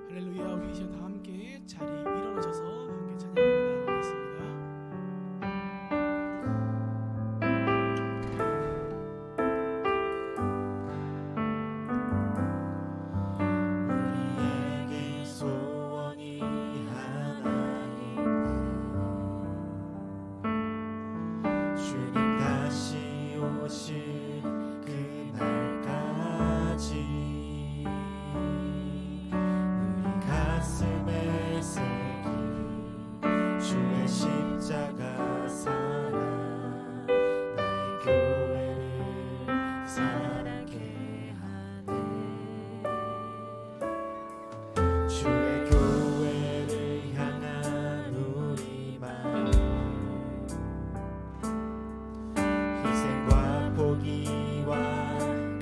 할렐루야. 우리 이제 다 함께 자리에 일어나셔서 함께 찬양하며 나아가겠습니다. 우리에게 소원이 하나 있네. 주님 다시 오실 그날까지 우리 가슴에 새긴 주의 십자가 사랑, 나의 교회를 사랑케 하네. 주의 교회를 향한 우리 마음, 희생과 포기와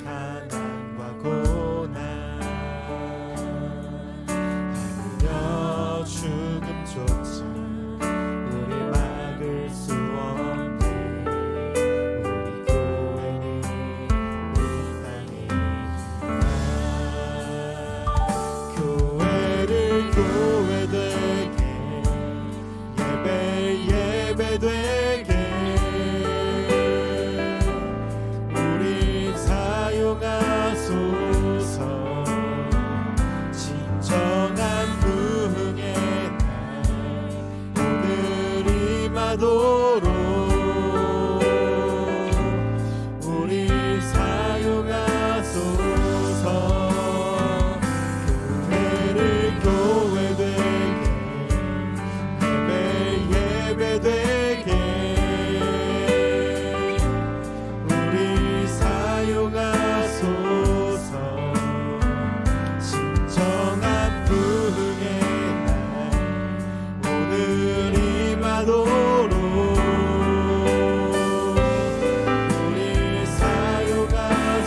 가난과 고난, 하물며 죽음조차 우리 막을 수 없네. 우리 교회는 이 땅에 교회를 교회되게, 예배 예배되게 우리 사용하소서. 진정한 부흥의 날 오늘 임하도록 우리 사용하소서. 교회를 교회되게, 예배 예배되게 우리 사용하소서. 진정한 부흥의 날 오늘 임하도록 우리 사용하소서.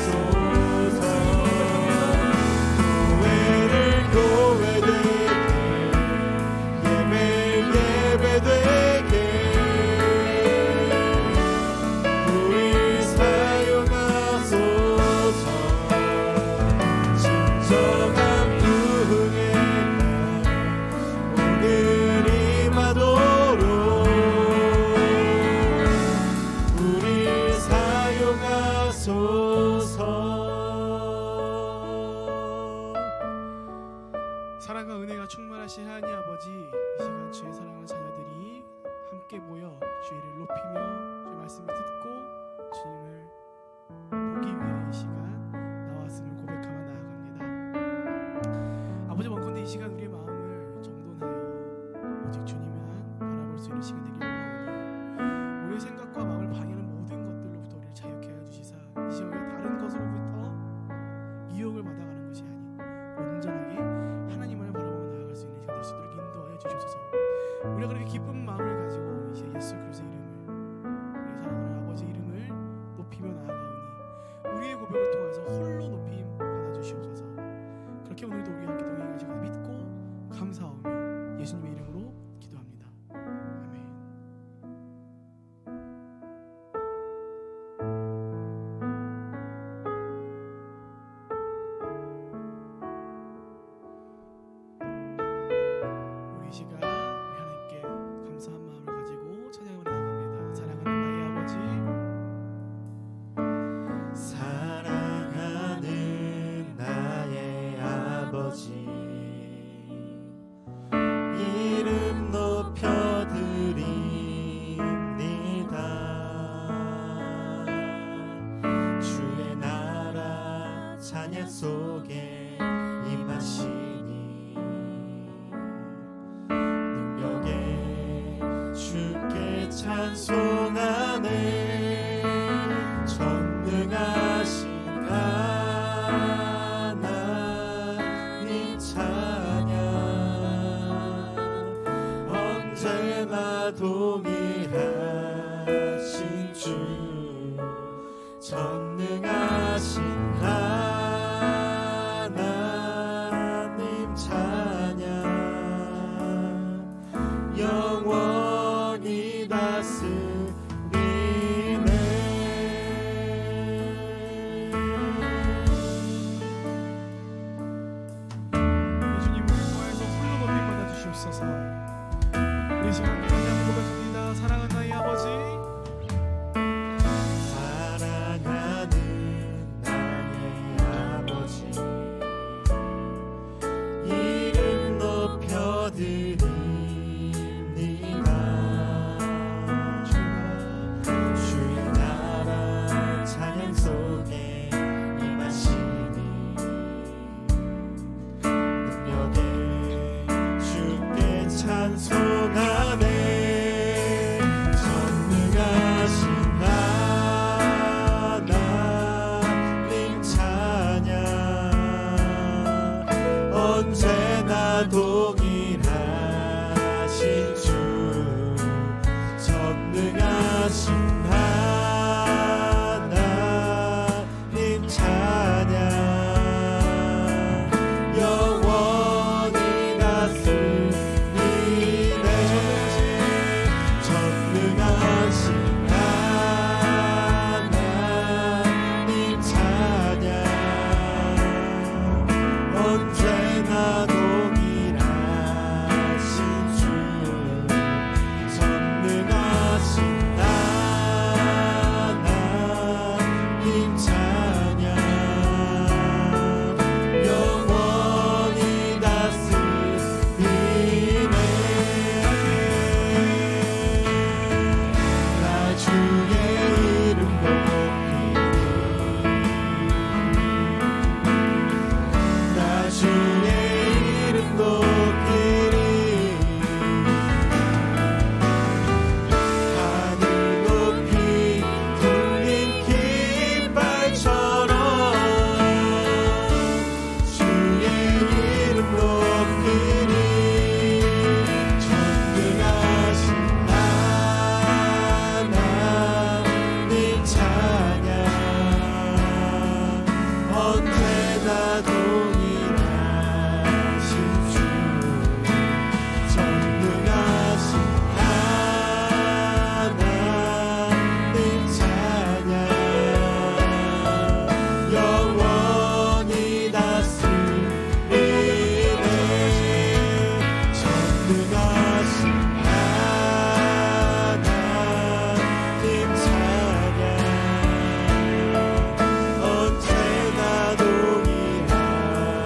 교회를 교회되게, 예배 예배되게 우리 사용하소서. 진정한 부흥의 날 오늘 임하도록 우리 사용하소서. 사랑과 은혜가 충만하신 하나님 아버지, 이 시간 주의 사랑하는 자녀들이 함께 모여 주의를 높이며 주의 말씀을 듣고 주님을 보기 위해 이 시간 나왔음을 고백하며 나아갑니다. 아버지, 원컨대 이 시간 우리의 마음을 정돈하여 오직 주님만 바라볼 수 있는 시간 되기를 원하오니, 우리의 생각과 마음을 방해하는 모든 것들로부터 우리를 자유케 하여 주시사 이 시간에 다른 것으로부터 유혹을 받아가는 것이 아닌 온전하게 하나님을 바라보며 나아갈 수 있는 시간 될 수 있도록 인도하여 주시옵소서. 우리가 그렇게 기쁜 마음을 가지고 이제 예수 그리스도의 이름을, 우리 사랑하는 아버지 이름을 높이며 나아가오니 우리의 고백을 통해서 홀로 높임 받아주시옵소서. 그렇게 오늘도 우리와 함께 동행하시고 믿고 감사하며 예수님의 이름으로 기도합니다. 아멘. 우리 이 시간 우리 하나님께 감사한 마음을 가지고 찬양하며 나아갑니다. 사랑하는 나의 아버지, 사랑하는 나의 아버지, 이름 높여드립니다. 주의 나라 찬양 속에 임하시니 능력에 주께 찬송하네. 전능하신 하나님 찬양, 언제나 동일하신 주, 전능하신 하나님 언제나 동일하신 주 전능하신 하나님 찬양 영원히 다스리네 전능하신 하나님 찬양 언제나 동일하신 주 전능하신 하나님 찬양 영원히 다스리네 나 주의 이름 높이리 나 주의 이름 높이리 하늘 높이 돌린 깃발처럼 주의 이름 높이리 전능하신 하나님 찬양 언제나 동일하신 주 전능하신 하나님 찬양 영원히 다스리네 전능하신 하나님 찬양 언제나 동일하신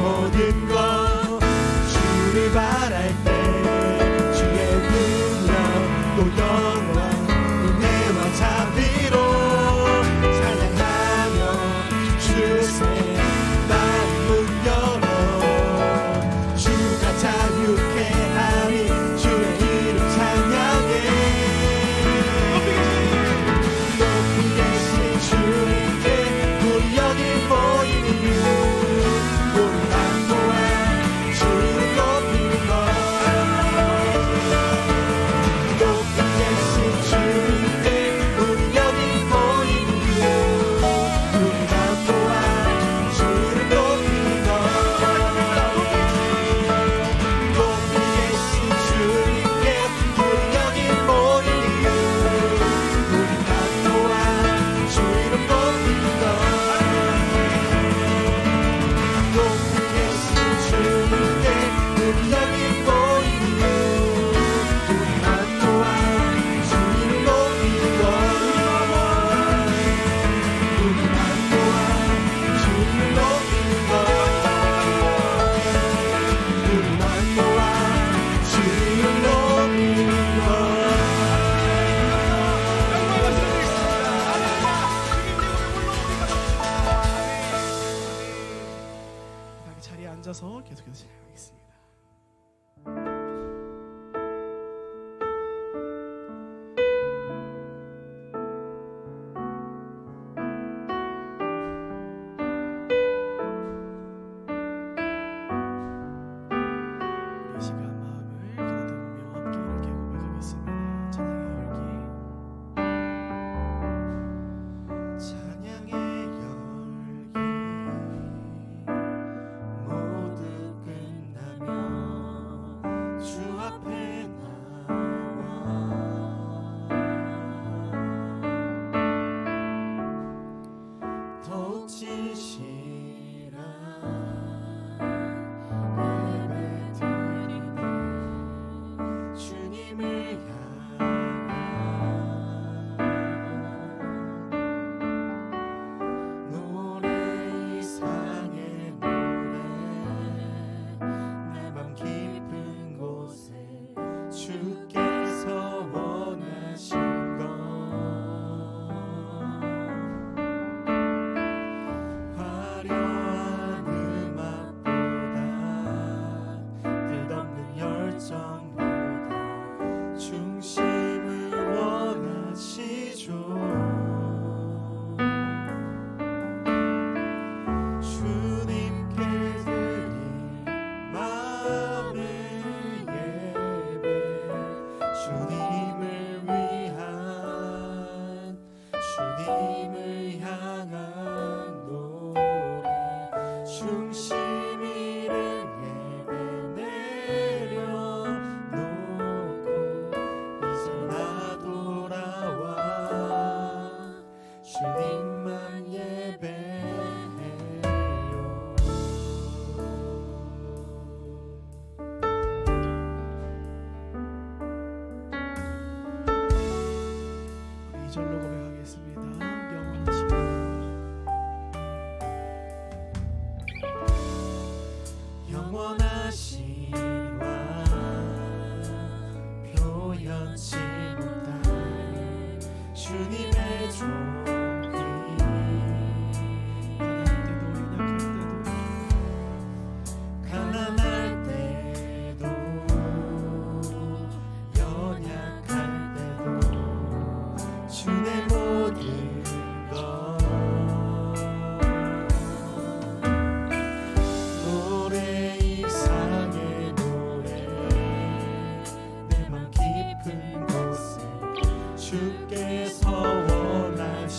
모든 것 주를 바랄 때 주의 능력 또 영광 은혜와 자비로 찬양하며 주세 마음 열어 주가 자유케 하리 주의 이름 찬양해 높이 계신 주님께 우리 여기 모이는 이유 우리만 또한 주를 높이는 것 높이 계신 주님께 우리 여기 모이는 이유 우리만 또한 주를 높이는 것 높이 계신 주님께 우리 여기 모이는 이유 우리만 또한 주 이름 높이는 것 높이 계신 주님께 우리 여기 모이는 이유 우리만 또한 주 이름 높이는 것 우리만 또한 주 이름 높이는 것 우리만 또한 주 이름 높이는 것 다 자리에 앉아서 계속해서 찬양하겠습니다. 우리 이 시간 마음을 가다듬으며 함께 이렇게 고백하겠습니다. 찬양의 열기 찬양의 열기 모두 끝나면 주 앞에 나와 더욱 진실한 예배 드리는 주님을 향한 노래 이상의 노래 내 맘 깊은 곳에 주께서 원하신 것 화려한 음악보다 끝없는 열정보다 중심을 원하시죠 주님께 드릴 마음의 예배 주님을 위한 주님을 향한 노래 중심 있는 예배 내려놓고 이제 나 돌아와 주님만 예배해요 우리 2절로 고백하겠습니다. 영원하신 영원하신 왕 표현치 못할 주님의 종이 가난할 때도 가난할 때도 연약할 때도 주의 모든 것 노래 이상의 노래 내 맘 깊은 곳에 주께서 원하신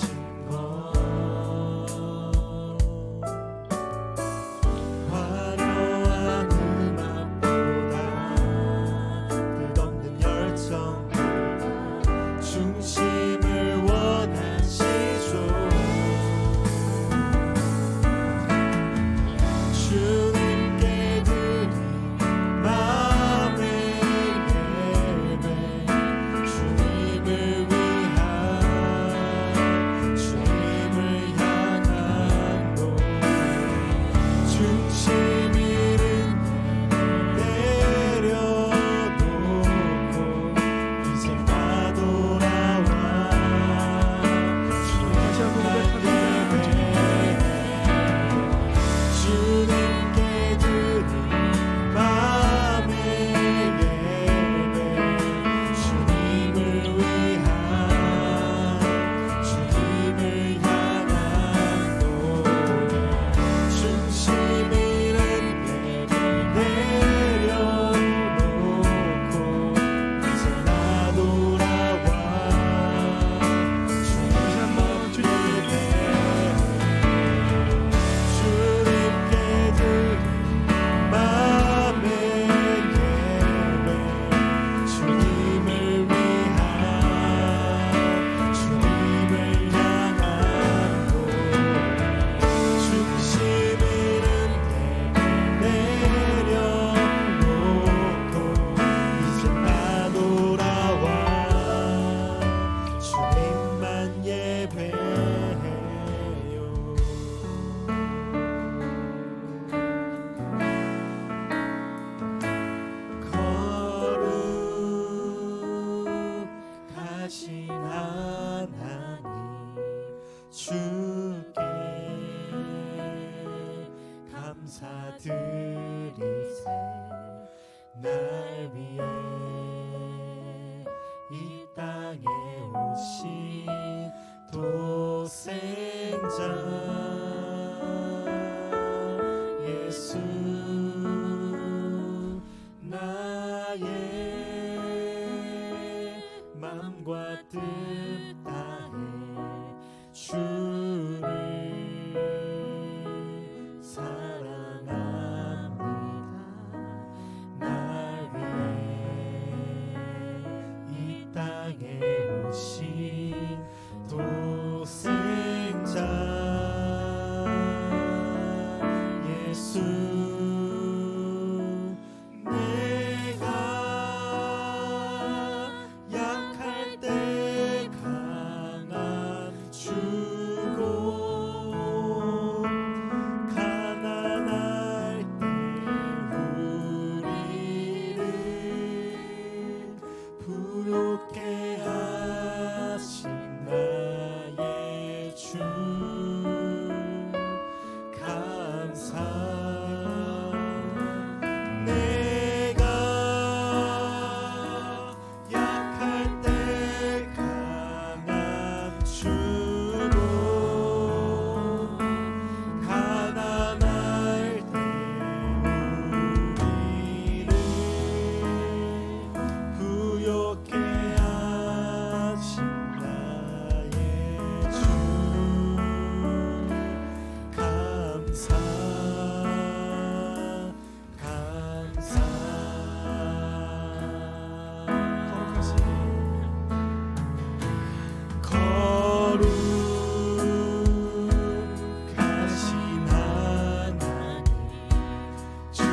드리세 날 위해 이 땅에 오신 도생자 예수 나의 맘과 뜻 다해 주를 사랑합니다 날 위해 이 땅에 오신 도생자 예수 내가 약할 때 강함 주고 가난할 때 우리를 부욕해 하신 나의 주 감사 내가 약할 때 강함 주고 가난할 때 우리를 부욕해 하신 나의 주 감사 감사 거룩하신 하나님 주께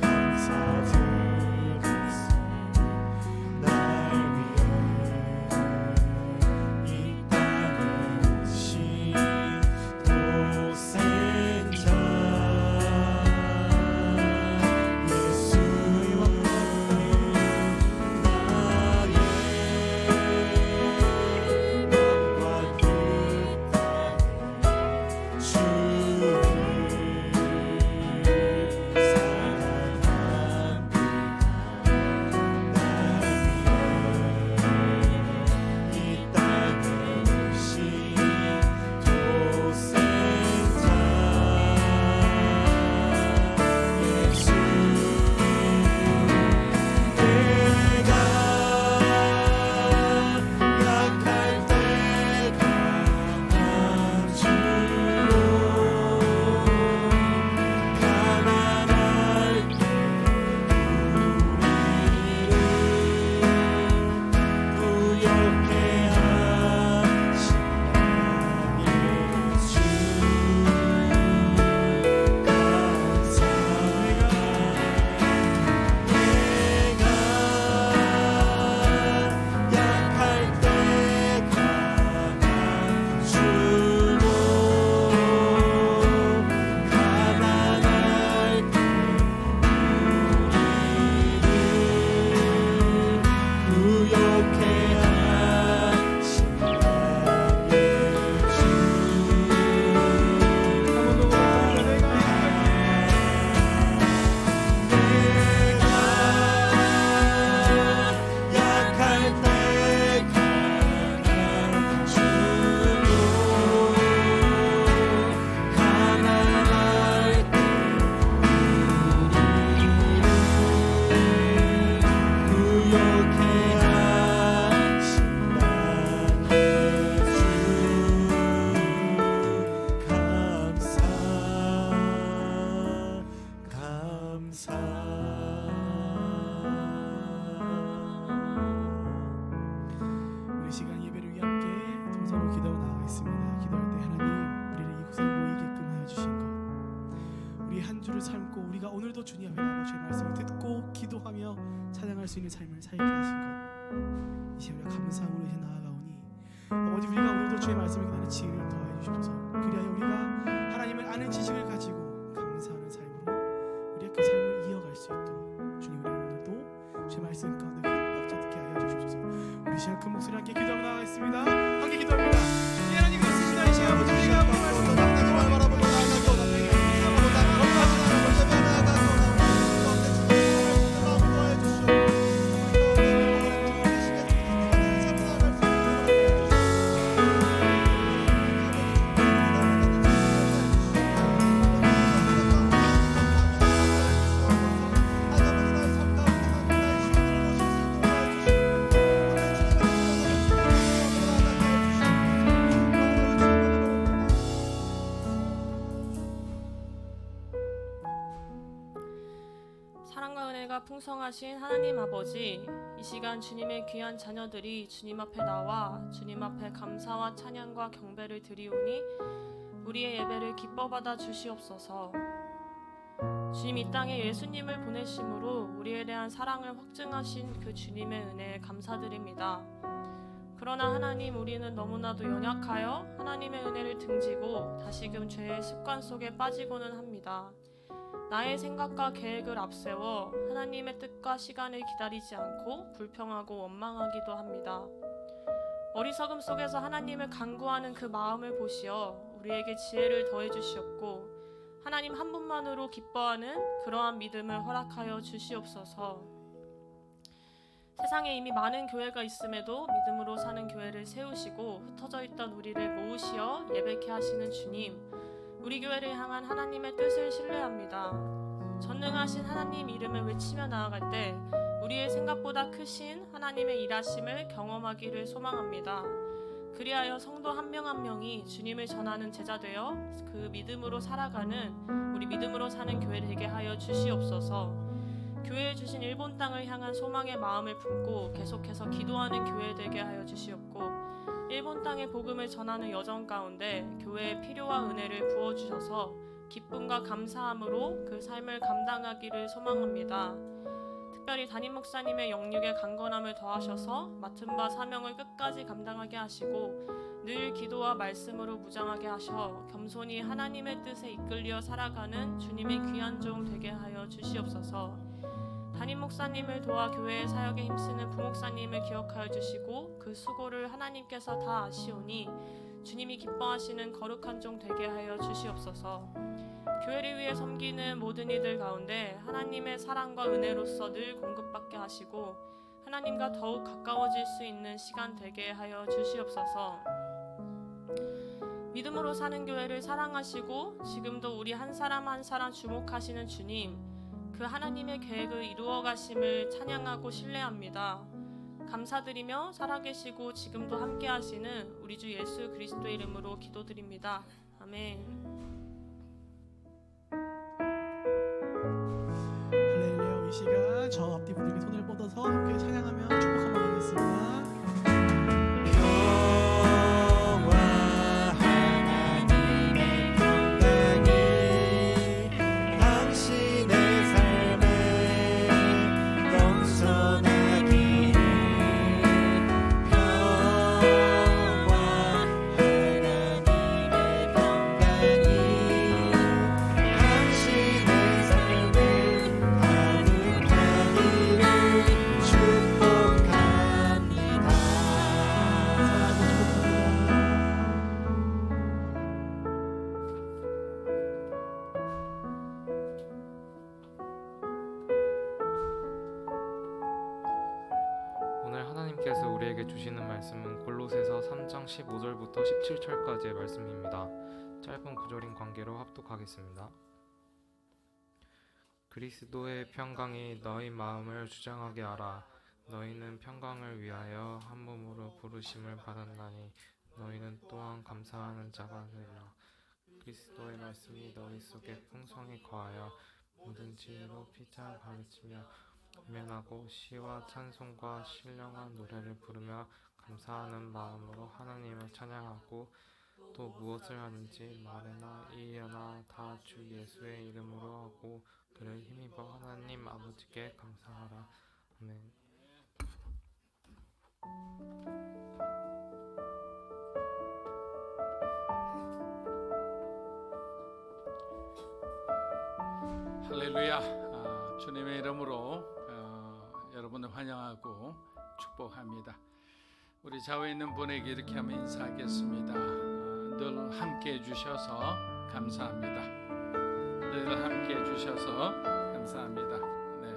감사드리소 날 위해 이 땅에 오신 도생자 예수 나의 맘과 뜻 다해 주를 사랑합니다 날 위해 이 땅에 오신 도생자 예수 내가 약할 때 강함 주고 가난할 때 우리를 부욕해 하신 나의 주 감사 내가 약할 때 강함 주고 가난할 때 우리를 부욕해 하신 나의 주 내가 약할 때 강함 주고 가난할 때 우리를 부욕해 하신 나의 주 감사 감사 우리 시간 예배를 위해 함께 동서로 기도하고 나아가겠습니다. 기도할 때 하나님 우리를 이곳에 모이게끔 하여 주신 것 우리 한 주를 삶고 우리가 오늘도 주님 앞에 나와 주의 말씀을 듣고 기도하며 찬양할 수 있는 삶을 살게 하신 것 이 시간 우리가 감사함으로 이제 나아가오니 아버지 우리가 오늘도 주의 말씀을 기다리는 지혜를 더하여 주셔서 그리하여 우리가 하나님을 아는 지식을 가지고 감사하는 삶으로 우리의 그 삶을 이어갈 수 있도록 주님 우리 오늘도 주의 말씀 가운데 흠뻑 듣게 하여 주셔서 우리 시간 큰 목소리 함께 기도하고 나가겠습니다. 함께 기도합니다. 이 하나님 그렇습니다. 이 시간 아버지 우리가 말씀 은혜가 풍성하신 하나님 아버지, 이 시간 주님의 귀한 자녀들이 주님 앞에 나와 주님 앞에 감사와 찬양과 경배를 드리오니 우리의 예배를 기뻐 받아 주시옵소서. 주님, 이 땅에 예수님을 보내심으로 우리에 대한 사랑을 확증하신 그 주님의 은혜에 감사드립니다. 그러나 하나님, 우리는 너무나도 연약하여 하나님의 은혜를 등지고 다시금 죄의 습관 속에 빠지고는 합니다. 나의 생각과 계획을 앞세워 하나님의 뜻과 시간을 기다리지 않고 불평하고 원망하기도 합니다. 어리석음 속에서 하나님을 간구하는 그 마음을 보시어 우리에게 지혜를 더해 주시옵고 하나님 한 분만으로 기뻐하는 그러한 믿음을 허락하여 주시옵소서. 세상에 이미 많은 교회가 있음에도 믿음으로 사는 교회를 세우시고 흩어져 있던 우리를 모으시어 예배케 하시는 주님, 우리 교회를 향한 하나님의 뜻을 신뢰합니다. 전능하신 하나님 이름을 외치며 나아갈 때 우리의 생각보다 크신 하나님의 일하심을 경험하기를 소망합니다. 그리하여 성도 한 명 한 명이 주님을 전하는 제자 되어 그 믿음으로 살아가는 우리 믿음으로 사는 교회 되게 하여 주시옵소서. 교회에 주신 일본 땅을 향한 소망의 마음을 품고 계속해서 기도하는 교회 되게 하여 주시옵고 일본 땅의 복음을 전하는 여정 가운데 교회의 필요와 은혜를 부어주셔서 기쁨과 감사함으로 그 삶을 감당하기를 소망합니다. 특별히 담임 목사님의 영육의 강건함을 더하셔서 맡은 바 사명을 끝까지 감당하게 하시고 늘 기도와 말씀으로 무장하게 하셔 겸손히 하나님의 뜻에 이끌려 살아가는 주님의 귀한 종 되게 하여 주시옵소서. 담임 목사님을 도와 교회의 사역에 힘쓰는 부목사님을 기억하여 주시고 그 수고를 하나님께서 다 아시오니 주님이 기뻐하시는 거룩한 종 되게 하여 주시옵소서. 교회를 위해 섬기는 모든 이들 가운데 하나님의 사랑과 은혜로서 늘 공급받게 하시고 하나님과 더욱 가까워질 수 있는 시간 되게 하여 주시옵소서. 믿음으로 사는 교회를 사랑하시고 지금도 우리 한 사람 한 사람 주목하시는 주님, 그 하나님의 계획을 이루어 가심을 찬양하고 신뢰합니다. 감사드리며 살아계시고 지금도 함께 하시는 우리 주 예수 그리스도의 이름으로 기도드립니다. 아멘. 할렐루야. 이 시간 저 앞뒤 분들께 손을 뻗어서 함께 찬양하며 축복하며 가겠습니다. 오늘 하나님께서 우리에게 주시는 말씀은 골로새서 3장 15절부터 17절까지의 말씀입니다. 짧은 구절인 관계로 합독하겠습니다. 그리스도의 평강이 너희 마음을 주장하게 하라. 너희는 평강을 위하여 한 몸으로 부르심을 받았나니 너희는 또한 감사하는 자가 되라. 그리스도의 말씀이 너희 속에 풍성히 거하여 모든 지혜로 피차 가르치며 외면하고 시와 찬송과 신령한 노래를 부르며 감사하는 마음으로 하나님을 찬양하고 또 무엇을 하든지 말에나 이에나 다 주 예수의 이름으로 하고 그를 힘입어 하나님 아버지께 감사하라. 아멘. 할렐루야. 주님의 이름으로 여러분을 환영하고 축복합니다. 우리 좌우에 있는 분에게 이렇게 하면 인사하겠습니다. 늘 함께 해주셔서 감사합니다. 늘 함께 해주셔서 감사합니다. 네.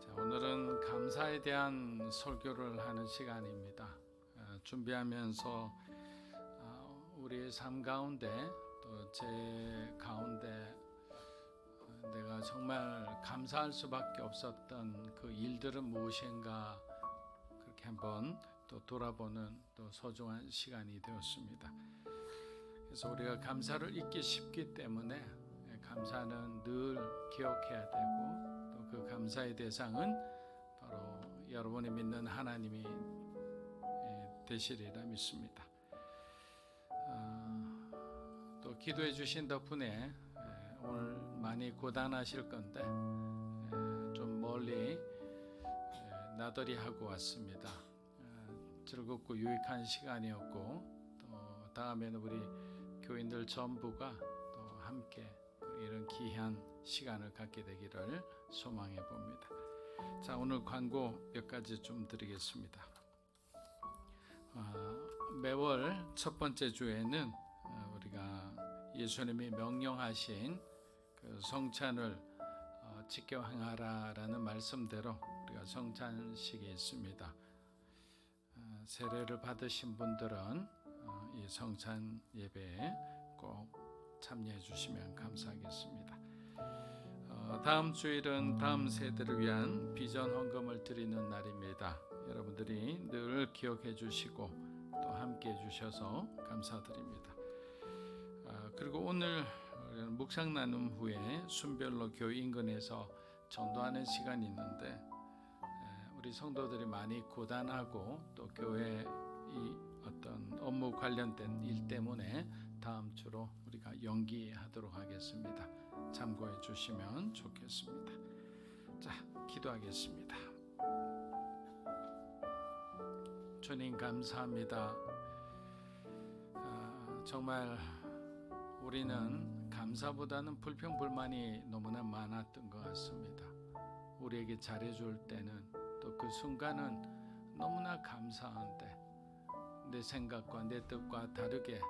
자, 오늘은 감사에 대한 설교를 하는 시간입니다. 준비하면서 우리의 삶 가운데 또 제 가운데 내가 정말 감사할 수밖에 없었던 그 일들은 무엇인가 그렇게 한번 또 돌아보는 또 소중한 시간이 되었습니다. 그래서 우리가 감사를 잊기 쉽기 때문에 감사는 늘 기억해야 되고 또 그 감사의 대상은 바로 여러분이 믿는 하나님이 되시리라 믿습니다. 또 기도해 주신 덕분에 오늘 많이 고단하실 건데 좀 멀리 나들이 하고 왔습니다. 즐겁고 유익한 시간이었고 또 다음에는 우리 교인들 전부가 또 함께 이런 귀한 시간을 갖게 되기를 소망해 봅니다. 자, 오늘 광고 몇 가지 좀 드리겠습니다. 매월 첫 번째 주에는 우리가 예수님이 명령하신 그 성찬을 지켜 행하라라는 말씀대로 우리가 성찬식이 있습니다. 세례를 받으신 분들은 이 성찬 예배에 꼭 참여해 주시면 감사하겠습니다. 다음 주일은 다음 세대를 위한 비전 헌금을 드리는 날입니다. 여러분들이 늘 기억해 주시고 또 함께 해 주셔서 감사드립니다. 그리고 오늘 묵상 나눔 후에 순별로 교회 인근에서 전도하는 시간이 있는데 우리 성도들이 많이 고단하고 또 교회 이 어떤 업무 관련된 일 때문에 다음 주로 우리가 연기하도록 하겠습니다. 참고해 주시면 좋겠습니다. 자, 기도하겠습니다. 주님 감사합니다. 정말 우리는 감사보다는 불평불만이 너무나 많았던 것 같습니다. 우리에게 잘해줄 때는 또 그 순간은 너무나 감사한데 내 생각과 내 뜻과 다르게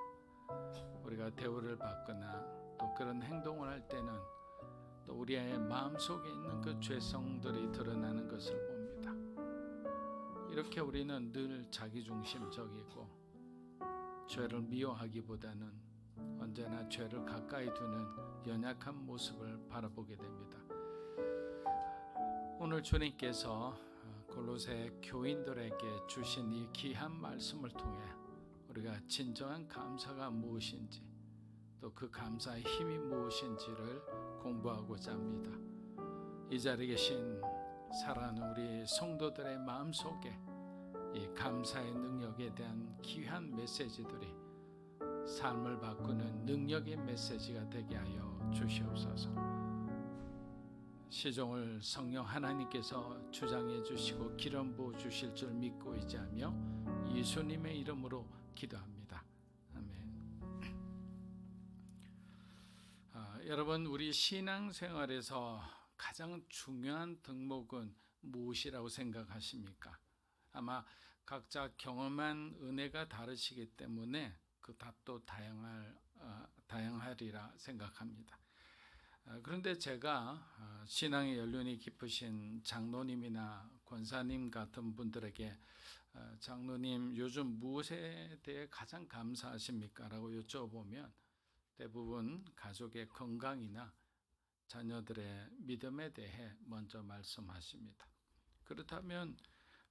우리가 대우를 받거나 또 그런 행동을 할 때는 또 우리의 마음속에 있는 그 죄성들이 드러나는 것을 봅니다. 이렇게 우리는 늘 자기중심적이고 죄를 미워하기보다는 언제나 죄를 가까이 두는 연약한 모습을 바라보게 됩니다. 오늘 주님께서 골로새 교인들에게 주신 이 귀한 말씀을 통해 우리가 진정한 감사가 무엇인지 또 그 감사의 힘이 무엇인지를 공부하고자 합니다. 이 자리에 계신 사랑하는 우리 성도들의 마음속에 이 감사의 능력에 대한 귀한 메시지들이 삶을 바꾸는 능력의 메시지가 되게 하여 주시옵소서. 시종을 성령 하나님께서 주장해 주시고 기름 부어 주실 줄 믿고 의지하며 예수님의 이름으로 기도합니다. 아멘. 여러분, 우리 신앙생활에서 가장 중요한 덕목은 무엇이라고 생각하십니까? 아마 각자 경험한 은혜가 다르시기 때문에 그 답도 다양하리라 생각합니다. 그런데 제가 신앙의 연륜이 깊으신 장로님이나 권사님 같은 분들에게 장로님 요즘 무엇에 대해 가장 감사하십니까? 라고 여쭤보면 대부분 가족의 건강이나 자녀들의 믿음에 대해 먼저 말씀하십니다. 그렇다면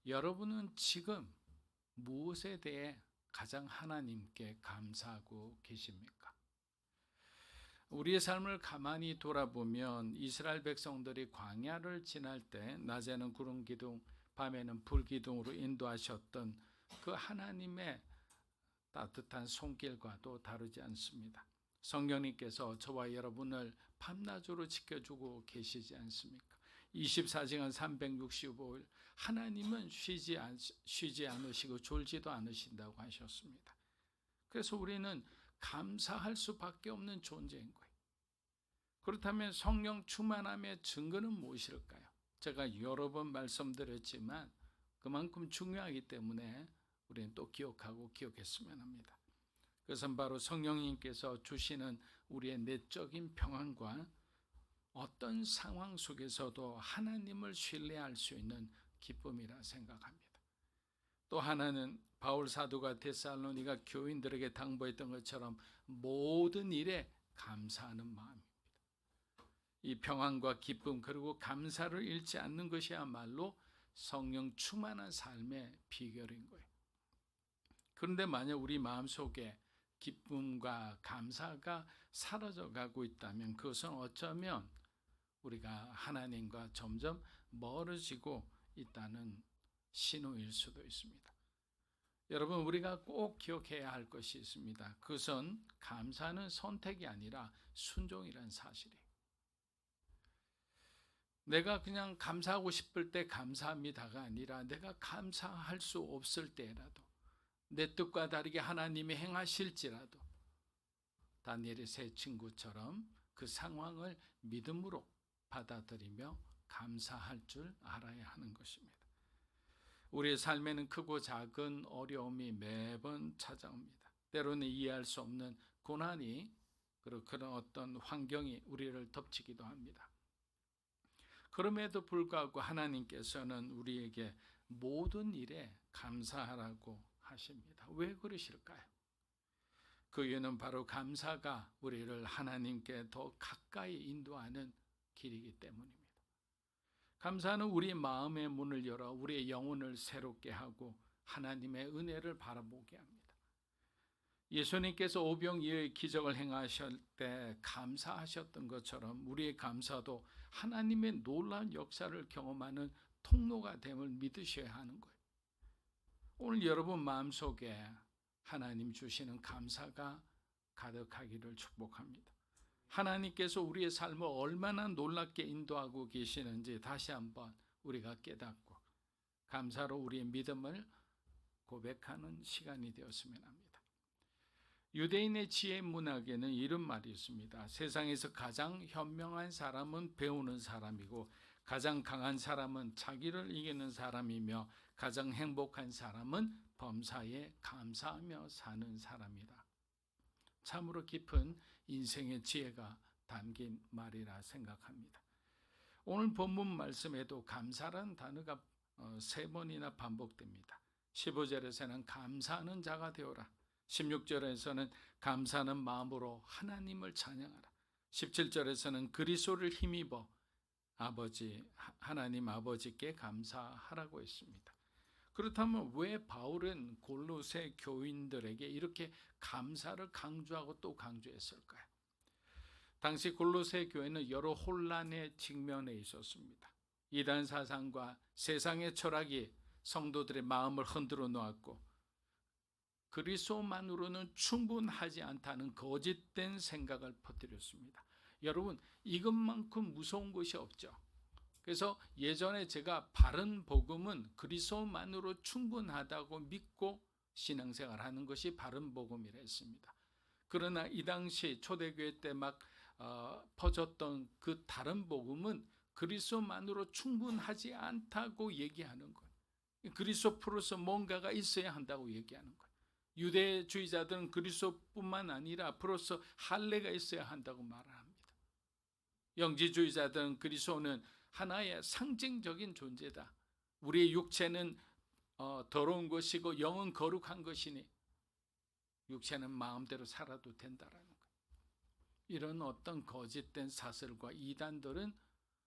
여러분은 지금 무엇에 대해 가장 하나님께 감사하고 계십니까? 우리의 삶을 가만히 돌아보면 이스라엘 백성들이 광야를 지날 때 낮에는 구름 기둥, 밤에는 불 기둥으로 인도하셨던 그 하나님의 따뜻한 손길과도 다르지 않습니다. 성령님께서 저와 여러분을 밤낮으로 지켜주고 계시지 않습니까? 24시간 365일 하나님은 쉬지 않으시고 졸지도 않으신다고 하셨습니다. 그래서 우리는 감사할 수밖에 없는 존재인 거예요. 그렇다면 성령 충만함의 증거는 무엇일까요? 제가 여러 번 말씀드렸지만 그만큼 중요하기 때문에 우리는 또 기억하고 기억했으면 합니다. 그것은 바로 성령님께서 주시는 우리의 내적인 평안과 어떤 상황 속에서도 하나님을 신뢰할 수 있는 기쁨이라 생각합니다. 또 하나는 바울 사도가 데살로니가 교인들에게 당부했던 것처럼 모든 일에 감사하는 마음입니다. 이 평안과 기쁨 그리고 감사를 잃지 않는 것이야말로 성령 충만한 삶의 비결인 거예요. 그런데 만약 우리 마음속에 기쁨과 감사가 사라져가고 있다면 그것은 어쩌면 우리가 하나님과 점점 멀어지고 있다는 신호일 수도 있습니다. 여러분, 우리가 꼭 기억해야 할 것이 있습니다. 그것은 감사는 선택이 아니라 순종이라는 사실이에요. 내가 그냥 감사하고 싶을 때 감사합니다가 아니라 내가 감사할 수 없을 때라도 내 뜻과 다르게 하나님이 행하실지라도 다니엘의 세 친구처럼 그 상황을 믿음으로 받아들이며 감사할 줄 알아야 하는 것입니다. 우리의 삶에는 크고 작은 어려움이 매번 찾아옵니다. 때로는 이해할 수 없는 고난이 그리고 그런 어떤 환경이 우리를 덮치기도 합니다. 그럼에도 불구하고 하나님께서는 우리에게 모든 일에 감사하라고 하십니다. 왜 그러실까요? 그 이유는 바로 감사가 우리를 하나님께 더 가까이 인도하는 길이기 때문입니다. 감사는 우리 마음의 문을 열어 우리의 영혼을 새롭게 하고 하나님의 은혜를 바라보게 합니다. 예수님께서 오병이어의 기적을 행하실 때 감사하셨던 것처럼 우리의 감사도 하나님의 놀라운 역사를 경험하는 통로가 됨을 믿으셔야 하는 거예요. 오늘 여러분 마음속에 하나님 주시는 감사가 가득하기를 축복합니다. 하나님께서 우리의 삶을 얼마나 놀랍게 인도하고 계시는지 다시 한번 우리가 깨닫고 감사로 우리의 믿음을 고백하는 시간이 되었으면 합니다. 유대인의 지혜 문학에는 이런 말이 있습니다. 세상에서 가장 현명한 사람은 배우는 사람이고 가장 강한 사람은 자기를 이기는 사람이며 가장 행복한 사람은 범사에 감사하며 사는 사람이다. 참으로 깊은 인생의 지혜가 담긴 말이라 생각합니다. 오늘 본문 말씀에도 감사라는 단어가 3번이나 반복됩니다. 15절에서는 감사하는 자가 되어라. 16절에서는 감사하는 마음으로 하나님을 찬양하라. 17절에서는 그리스도를 힘입어 하나님 아버지께 감사하라고 했습니다. 그렇다면 왜 바울은 골로새 교인들에게 이렇게 감사를 강조하고 또 강조했을까요? 당시 골로새 교회는 여러 혼란의 직면에 있었습니다. 이단 사상과 세상의 철학이 성도들의 마음을 흔들어 놓았고 그리스도만으로는 충분하지 않다는 거짓된 생각을 퍼뜨렸습니다. 여러분, 이것만큼 무서운 것이 없죠. 그래서 예전에 제가 바른 복음은 그리스도만으로 충분하다고 믿고 신앙생활하는 것이 바른 복음이라 했습니다. 그러나 이 당시 초대교회 때 막 퍼졌던 그 다른 복음은 그리스도만으로 충분하지 않다고 얘기하는 거예요. 그리스도 플러스 뭔가가 있어야 한다고 얘기하는 거예요. 유대주의자들은 그리스도뿐만 아니라 플러스 할례가 있어야 한다고 말을 합니다. 영지주의자들은 그리스도는 하나의 상징적인 존재다. 우리의 육체는 더러운 것이고 영은 거룩한 것이니 육체는 마음대로 살아도 된다라는 거예요. 이런 어떤 거짓된 사슬과 이단들은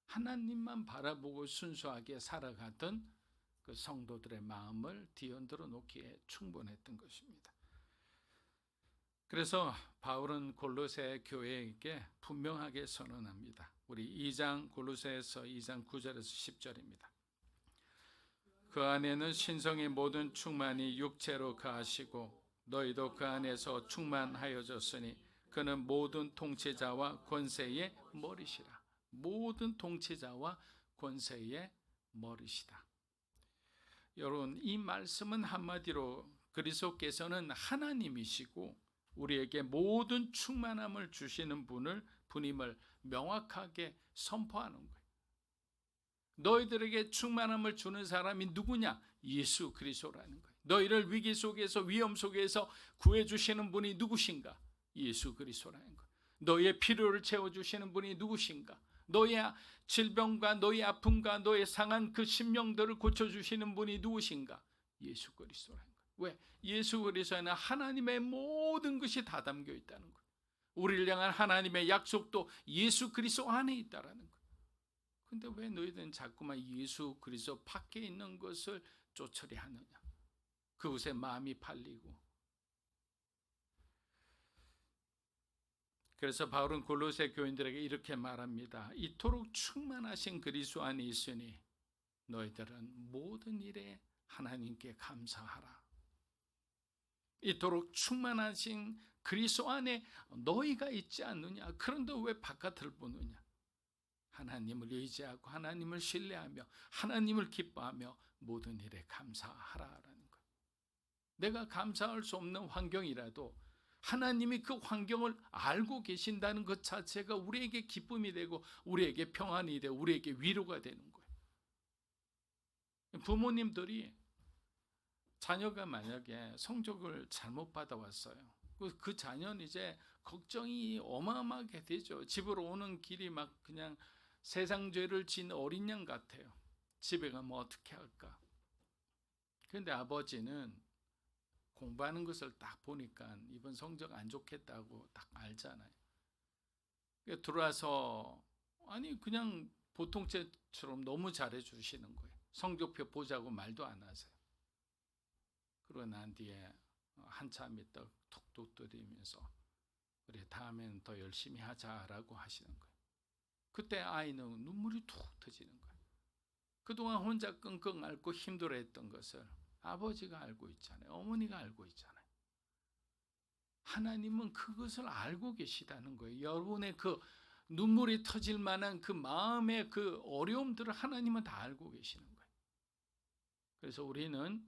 하나님만 바라보고 순수하게 살아가던 그 성도들의 마음을 뒤흔들어 놓기에 충분했던 것입니다. 그래서 바울은 골로새 교회에게 분명하게 선언합니다. 우리 2장 골로새에서 2장 9절에서 10절입니다. 그 안에는 신성의 모든 충만이 육체로 거하시고 너희도 그 안에서 충만하여졌으니 그는 모든 통치자와 권세의 머리시라. 모든 통치자와 권세의 머리시다. 여러분, 이 말씀은 한마디로 그리스도께서는 하나님이시고 우리에게 모든 충만함을 주시는 분임을 명확하게 선포하는 거예요. 너희들에게 충만함을 주는 사람이 누구냐? 예수 그리스도라는 거예요. 너희를 위기 속에서 위험 속에서 구해주시는 분이 누구신가? 예수 그리스도라는 거예요. 너희의 필요를 채워주시는 분이 누구신가? 너의 질병과 너의 아픔과 너의 상한 그 심령들을 고쳐주시는 분이 누구신가? 예수 그리스도라는 거예요. 왜? 예수 그리스도에는 하나님의 모든 것이 다 담겨 있다는 거예요. 우리를 향한 하나님의 약속도 예수 그리스도 안에 있다라는 거예요. 근데 왜 너희들은 자꾸만 예수 그리스도 밖에 있는 것을 쫓으려 하느냐? 그곳에 마음이 팔리고. 그래서 바울은 골로새 교인들에게 이렇게 말합니다. 이토록 충만하신 그리스도 안에 있으니 너희들은 모든 일에 하나님께 감사하라. 이토록 충만하신 그리스도 안에 너희가 있지 않느냐? 그런데 왜 바깥을 보느냐? 하나님을 의지하고 하나님을 신뢰하며 하나님을 기뻐하며 모든 일에 감사하라라는 것. 내가 감사할 수 없는 환경이라도 하나님이 그 환경을 알고 계신다는 것 자체가 우리에게 기쁨이 되고 우리에게 평안이 되고 우리에게 위로가 되는 거예요. 부모님들이 자녀가 만약에 성적을 잘못 받아왔어요. 그 자녀는 이제 걱정이 어마어마하게 되죠. 집으로 오는 길이 막 그냥 세상 죄를 진 어린 양 같아요. 집에 가면 어떻게 할까? 그런데 아버지는 공부하는 것을 딱 보니까 이번 성적 안 좋겠다고 딱 알잖아요. 들어와서 아니 그냥 보통째처럼 너무 잘해 주시는 거예요. 성적표 보자고 말도 안 하세요. 그러고 난 뒤에 한참 있다 툭툭 두드리면서 우리 다음에는 더 열심히 하자라고 하시는 거예요. 그때 아이는 눈물이 툭 터지는 거예요. 그동안 혼자 끙끙 앓고 힘들어했던 것을 아버지가 알고 있잖아요. 어머니가 알고 있잖아요. 하나님은 그것을 알고 계시다는 거예요. 여러분의 그 눈물이 터질 만한 그 마음의 그 어려움들을 하나님은 다 알고 계시는 거예요. 그래서 우리는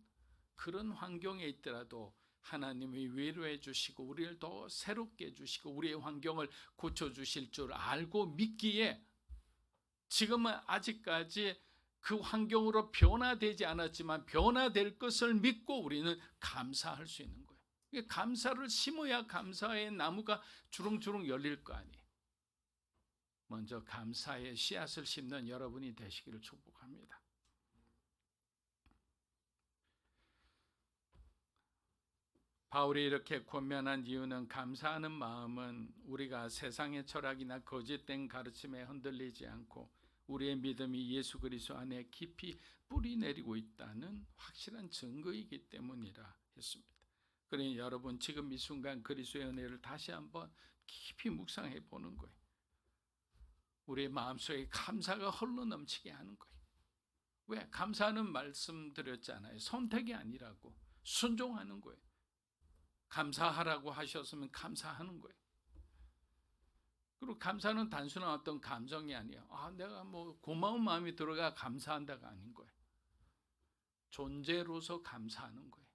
그런 환경에 있더라도 하나님이 위로해 주시고 우리를 더 새롭게 해주시고 우리의 환경을 고쳐주실 줄 알고 믿기에 지금은 아직까지 그 환경으로 변화되지 않았지만 변화될 것을 믿고 우리는 감사할 수 있는 거예요. 감사를 심어야 감사의 나무가 주렁주렁 열릴 거 아니에요. 먼저 감사의 씨앗을 심는 여러분이 되시기를 축복합니다. 바울이 이렇게 권면한 이유는 감사하는 마음은 우리가 세상의 철학이나 거짓된 가르침에 흔들리지 않고 우리의 믿음이 예수 그리스도 안에 깊이 뿌리 내리고 있다는 확실한 증거이기 때문이라 했습니다. 그러니 여러분 지금 이 순간 그리스도의 은혜를 다시 한번 깊이 묵상해 보는 거예요. 우리의 마음속에 감사가 헐러 넘치게 하는 거예요. 왜? 감사하는 말씀 드렸잖아요. 선택이 아니라고 순종하는 거예요. 감사하라고 하셨으면 감사하는 거예요. 그리고 감사는 단순한 어떤 감정이 아니에요. 내가 뭐 고마운 마음이 들어가 감사한다가 아닌 거예요. 존재로서 감사하는 거예요.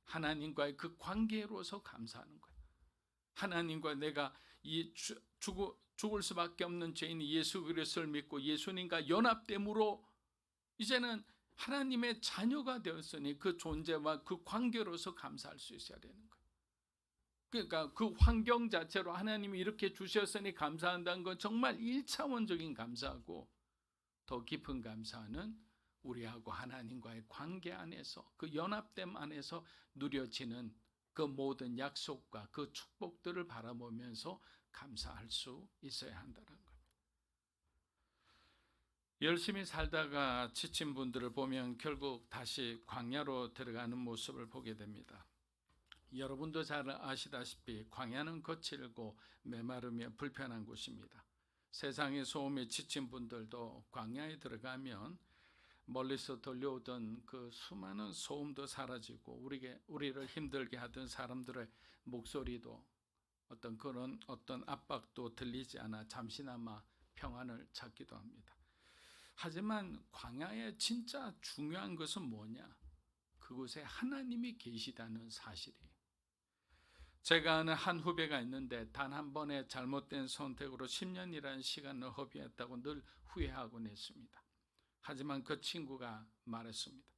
하나님과의 그 관계로서 감사하는 거예요. 하나님과 내가 이 죽을 수밖에 없는 죄인 예수 그리스도를 믿고 예수님과 연합됨으로 이제는 하나님의 자녀가 되었으니 그 존재와 그 관계로서 감사할 수 있어야 되는 거예요. 그러니까 그 환경 자체로 하나님이 이렇게 주셨으니 감사한다는 건 정말 1차원적인 감사하고 더 깊은 감사는 우리하고 하나님과의 관계 안에서 그 연합됨 안에서 누려지는 그 모든 약속과 그 축복들을 바라보면서 감사할 수 있어야 한다는 겁니다. 열심히 살다가 지친 분들을 보면 결국 다시 광야로 들어가는 모습을 보게 됩니다. 여러분도 잘 아시다시피 광야는 거칠고 메마르며 불편한 곳입니다. 세상의 소음에 지친 분들도 광야에 들어가면 멀리서 들려오던 그 수많은 소음도 사라지고 우리를 힘들게 하던 사람들의 목소리도 어떤 압박도 들리지 않아 잠시나마 평안을 찾기도 합니다. 하지만 광야의 진짜 중요한 것은 뭐냐? 그곳에 하나님이 계시다는 사실이에요. 제가 아는 한 후배가 있는데 단 한 번의 잘못된 선택으로 10년이라는 시간을 허비했다고 늘 후회하곤 했습니다. 하지만 그 친구가 말했습니다.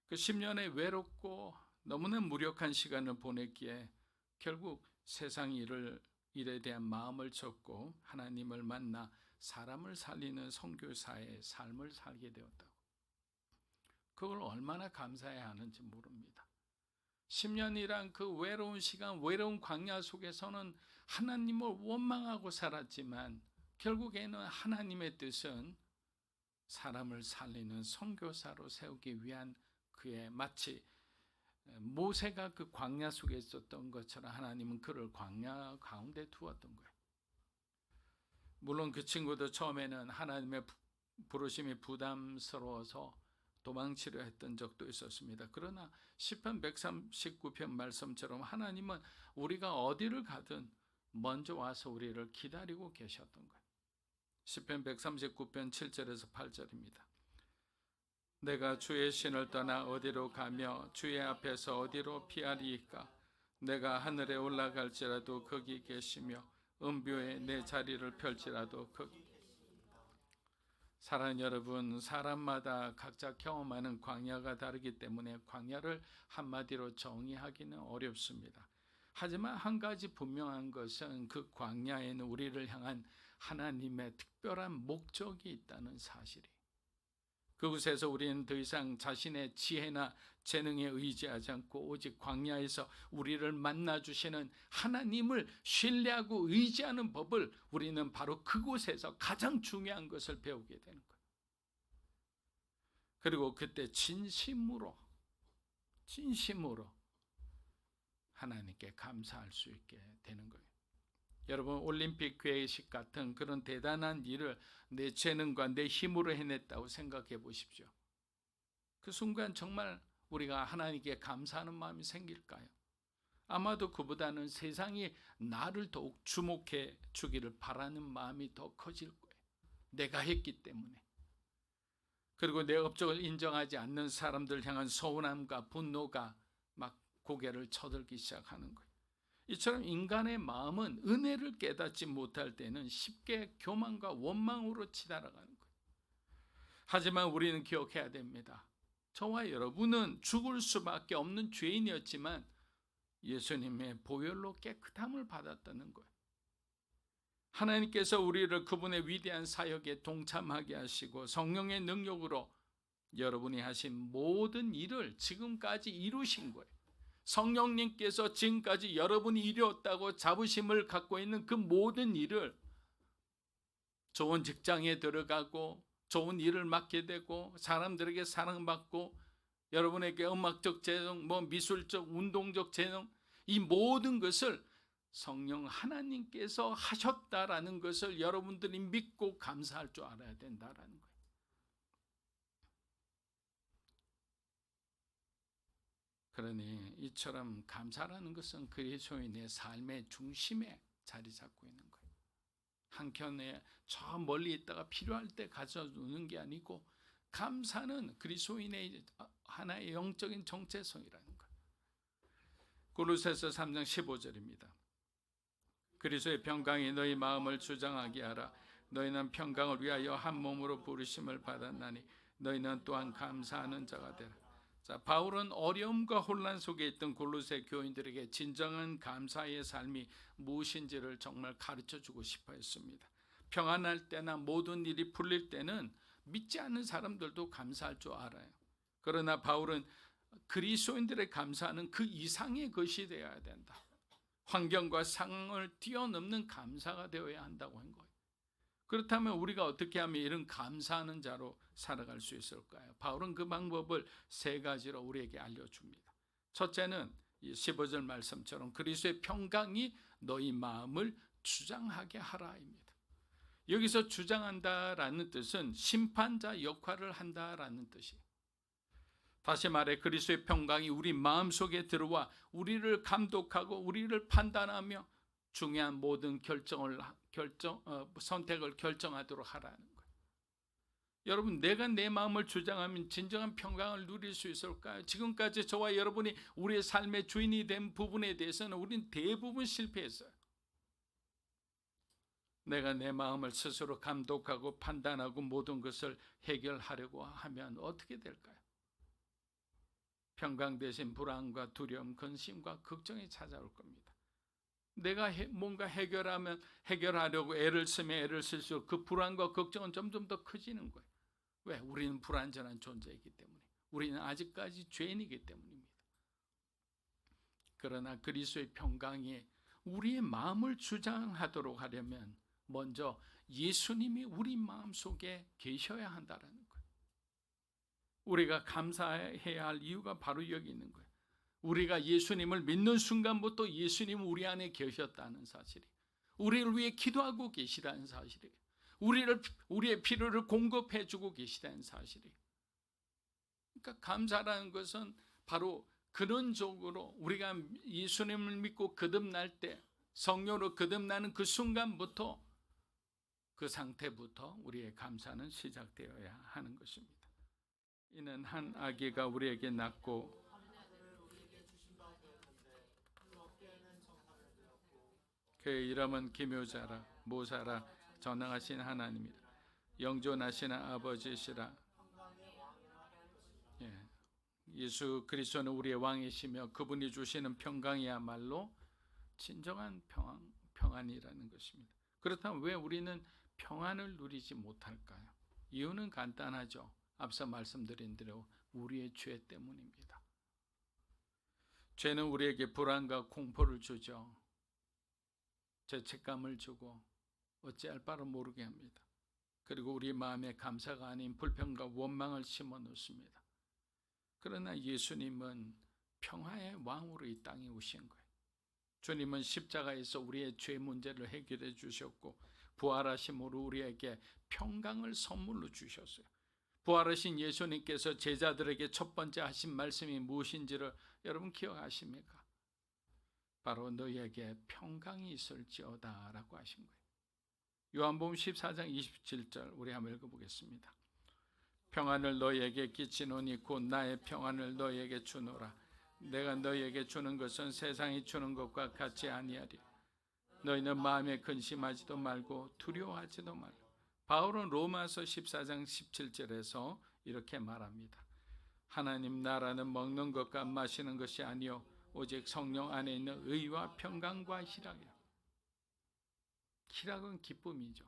그 10년의 외롭고 너무나 무력한 시간을 보냈기에 결국 세상 일에 대한 마음을 접고 하나님을 만나 사람을 살리는 선교사의 삶을 살게 되었다고. 그걸 얼마나 감사해야 하는지 모릅니다. 10년이란 그 외로운 시간, 외로운 광야 속에서는 하나님을 원망하고 살았지만 결국에는 하나님의 뜻은 사람을 살리는 선교사로 세우기 위한 그의 마치 모세가 그 광야 속에 있었던 것처럼 하나님은 그를 광야 가운데 두었던 거예요. 물론 그 친구도 처음에는 하나님의 부르심이 부담스러워서 도망치려 했던 적도 있었습니다. 그러나 시편 139편 말씀처럼 하나님은 우리가 어디를 가든 먼저 와서 우리를 기다리고 계셨던 거예요. 시편 139편 7절에서 8절입니다. 내가 주의 신을 떠나 어디로 가며 주의 앞에서 어디로 피하리이까? 내가 하늘에 올라갈지라도 거기 계시며 음부에 내 자리를 펼지라도 거기. 사랑하는 여러분, 사람마다 각자 경험하는 광야가 다르기 때문에 광야를 한마디로 정의하기는 어렵습니다. 하지만 한 가지 분명한 것은 그 광야에는 우리를 향한 하나님의 특별한 목적이 있다는 사실이. 그곳에서 우리는 더 이상 자신의 지혜나 재능에 의지하지 않고 오직 광야에서 우리를 만나주시는 하나님을 신뢰하고 의지하는 법을 우리는 바로 그곳에서 가장 중요한 것을 배우게 되는 거예요. 그리고 그때 진심으로 하나님께 감사할 수 있게 되는 거예요. 여러분, 올림픽 개회식 같은 그런 대단한 일을 내 재능과 내 힘으로 해냈다고 생각해 보십시오. 그 순간 정말 우리가 하나님께 감사하는 마음이 생길까요? 아마도 그보다는 세상이 나를 더욱 주목해 주기를 바라는 마음이 더 커질 거예요. 내가 했기 때문에. 그리고 내 업적을 인정하지 않는 사람들 향한 서운함과 분노가 막 고개를 쳐들기 시작하는 거예요. 이처럼 인간의 마음은 은혜를 깨닫지 못할 때는 쉽게 교만과 원망으로 치달아가는 거예요. 하지만 우리는 기억해야 됩니다. 저와 여러분은 죽을 수밖에 없는 죄인이었지만 예수님의 보혈로 깨끗함을 받았다는 거예요. 하나님께서 우리를 그분의 위대한 사역에 동참하게 하시고 성령의 능력으로 여러분이 하신 모든 일을 지금까지 이루신 거예요. 성령님께서 지금까지 여러분이 이루었다고 자부심을 갖고 있는 그 모든 일을 좋은 직장에 들어가고 좋은 일을 맡게 되고 사람들에게 사랑받고 여러분에게 음악적 재능, 미술적, 운동적 재능, 이 모든 것을 성령 하나님께서 하셨다라는 것을 여러분들이 믿고 감사할 줄 알아야 된다라는 거예요. 그러니 이처럼 감사라는 것은 그리스도인의 삶의 중심에 자리 잡고 있는 거예요. 한켠에 저 멀리 있다가 필요할 때 가져두는 게 아니고 감사는 그리스도인의 하나의 영적인 정체성이라는 거예요. 골로새서 3장 15절입니다. 그리스도의 평강이 너희 마음을 주장하게 하라. 너희는 평강을 위하여 한 몸으로 부르심을 받았나니 너희는 또한 감사하는 자가 되라. 자, 바울은 어려움과 혼란 속에 있던 골로새 교인들에게 진정한 감사의 삶이 무엇인지를 정말 가르쳐주고 싶어 했습니다. 평안할 때나 모든 일이 풀릴 때는 믿지 않는 사람들도 감사할 줄 알아요. 그러나 바울은 그리스도인들의 감사는 그 이상의 것이 되어야 된다. 환경과 상황을 뛰어넘는 감사가 되어야 한다고 한 거예요. 그렇다면 우리가 어떻게 하면 이런 감사하는 자로 살아갈 수 있을까요? 바울은 그 방법을 세 가지로 우리에게 알려줍니다. 첫째는 15절 말씀처럼 그리스도의 평강이 너희 마음을 주장하게 하라입니다. 여기서 주장한다라는 뜻은 심판자 역할을 한다라는 뜻이에요. 다시 말해 그리스도의 평강이 우리 마음속에 들어와 우리를 감독하고 우리를 판단하며 중요한 모든 선택을 결정하도록 하라는 거예요. 여러분, 내가 내 마음을 주장하면 진정한 평강을 누릴 수 있을까요? 지금까지 저와 여러분이 우리의 삶의 주인이 된 부분에 대해서는 우리는 대부분 실패했어요. 내가 내 마음을 스스로 감독하고 판단하고 모든 것을 해결하려고 하면 어떻게 될까요? 평강 대신 불안과 두려움, 근심과 걱정이 찾아올 겁니다. 내가 뭔가 해결하려고 애를 쓰면 애를 쓸수록 그 불안과 걱정은 점점 더 커지는 거예요. 왜? 우리는 불완전한 존재이기 때문에. 우리는 아직까지 죄인이기 때문입니다. 그러나 그리스도의 평강이 우리의 마음을 주장하도록 하려면 먼저 예수님이 우리 마음속에 계셔야 한다는 거예요. 우리가 감사해야 할 이유가 바로 여기 있는 거예요. 우리가 예수님을 믿는 순간부터 예수님은 우리 안에 계셨다는 사실이, 우리를 위해 기도하고 계시다는 사실이, 우리의 필요를 공급해 주고 계시다는 사실이. 그러니까 감사라는 것은 바로 근원적으로 우리가 예수님을 믿고 거듭날 때, 성령으로 거듭나는 그 순간부터, 그 상태부터 우리의 감사는 시작되어야 하는 것입니다. 이는 한 아기가 우리에게 낳고 그의 이름은 기묘자라 모사라 전능하신 하나님이라 영존하신 아버지시라. 예수 그리스도는 우리의 왕이시며 그분이 주시는 평강이야말로 진정한 평안이라는 것입니다. 그렇다면 왜 우리는 평안을 누리지 못할까요? 이유는 간단하죠. 앞서 말씀드린 대로 우리의 죄 때문입니다. 죄는 우리에게 불안과 공포를 주죠. 죄책감을 주고 어찌할 바를 모르게 합니다. 그리고 우리 마음에 감사가 아닌 불평과 원망을 심어 놓습니다. 그러나 예수님은 평화의 왕으로 이 땅에 오신 거예요. 주님은 십자가에서 우리의 죄 문제를 해결해 주셨고 부활하심으로 우리에게 평강을 선물로 주셨어요. 부활하신 예수님께서 제자들에게 첫 번째 하신 말씀이 무엇인지를 여러분 기억하십니까? 바로 너희에게 평강이 있을지어다 라고 하신 거예요. 요한복음 14장 27절 우리 한번 읽어보겠습니다. 평안을 너희에게 끼치노니 곧 나의 평안을 너희에게 주노라. 내가 너희에게 주는 것은 세상이 주는 것과 같지 아니하리. 너희는 마음에 근심하지도 말고 두려워하지도 말고. 바울은 로마서 14장 17절에서 이렇게 말합니다. 하나님 나라는 먹는 것과 마시는 것이 아니요 오직 성령 안에 있는 의와 평강과 희락이라. 희락은 기쁨이죠.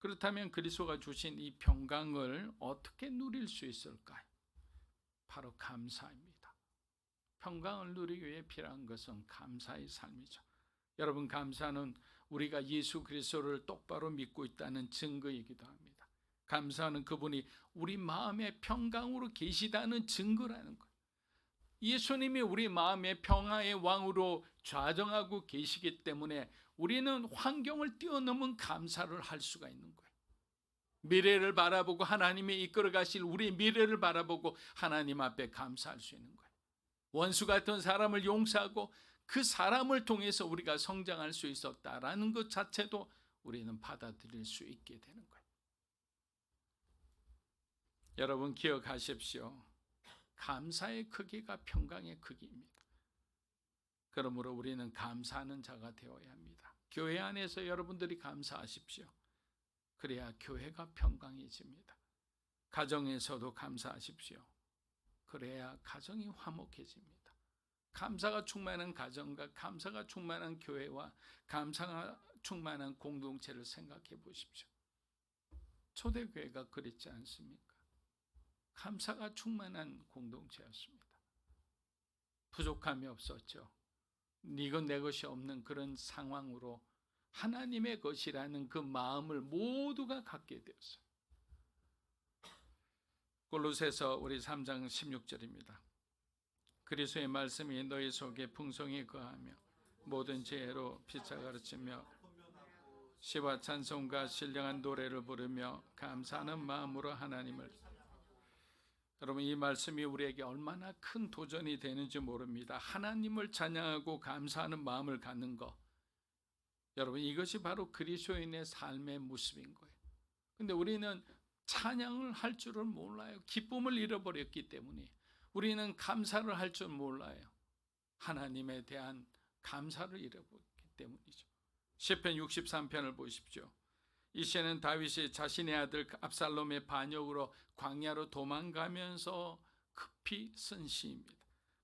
그렇다면 그리스도가 주신 이 평강을 어떻게 누릴 수 있을까요? 바로 감사입니다. 평강을 누리기 위해 필요한 것은 감사의 삶이죠. 여러분, 감사는 우리가 예수 그리스도를 똑바로 믿고 있다는 증거이기도 합니다. 감사는 그분이 우리 마음의 평강으로 계시다는 증거라는 거예요. 예수님이 우리 마음의 평화의 왕으로 좌정하고 계시기 때문에 우리는 환경을 뛰어넘은 감사를 할 수가 있는 거예요. 미래를 바라보고 하나님이 이끌어 가실 우리 미래를 바라보고 하나님 앞에 감사할 수 있는 거예요. 원수 같은 사람을 용서하고 그 사람을 통해서 우리가 성장할 수 있었다라는 것 자체도 우리는 받아들일 수 있게 되는 거예요. 여러분 기억하십시오. 감사의 크기가 평강의 크기입니다. 그러므로 우리는 감사하는 자가 되어야 합니다. 교회 안에서 여러분들이 감사하십시오. 그래야 교회가 평강해집니다. 가정에서도 감사하십시오. 그래야 가정이 화목해집니다. 감사가 충만한 가정과 감사가 충만한 교회와 감사가 충만한 공동체를 생각해 보십시오. 초대교회가 그랬지 않습니까? 감사가 충만한 공동체였습니다. 부족함이 없었죠. 이건 내 것이 없는 그런 상황으로 하나님의 것이라는 그 마음을 모두가 갖게 되었어요. 골로새서 우리 3장 16절입니다. 그리스도의 말씀이 너희 속에 풍성히 거하며 모든 지혜로 피차 가르치며 시와 찬송과 신령한 노래를 부르며 감사하는 마음으로 하나님을. 여러분 이 말씀이 우리에게 얼마나 큰 도전이 되는지 모릅니다. 하나님을 찬양하고 감사하는 마음을 갖는 것. 여러분 이것이 바로 그리스도인의 삶의 모습인 거예요. 근데 우리는 찬양을 할 줄을 몰라요. 기쁨을 잃어버렸기 때문에 우리는 감사를 할 줄 몰라요. 하나님에 대한 감사를 잃어버렸기 때문이죠. 시편 63편을 보십시오. 이 시는 다윗이 자신의 아들 압살롬의 반역으로 광야로 도망가면서 급히 쓴 시입니다.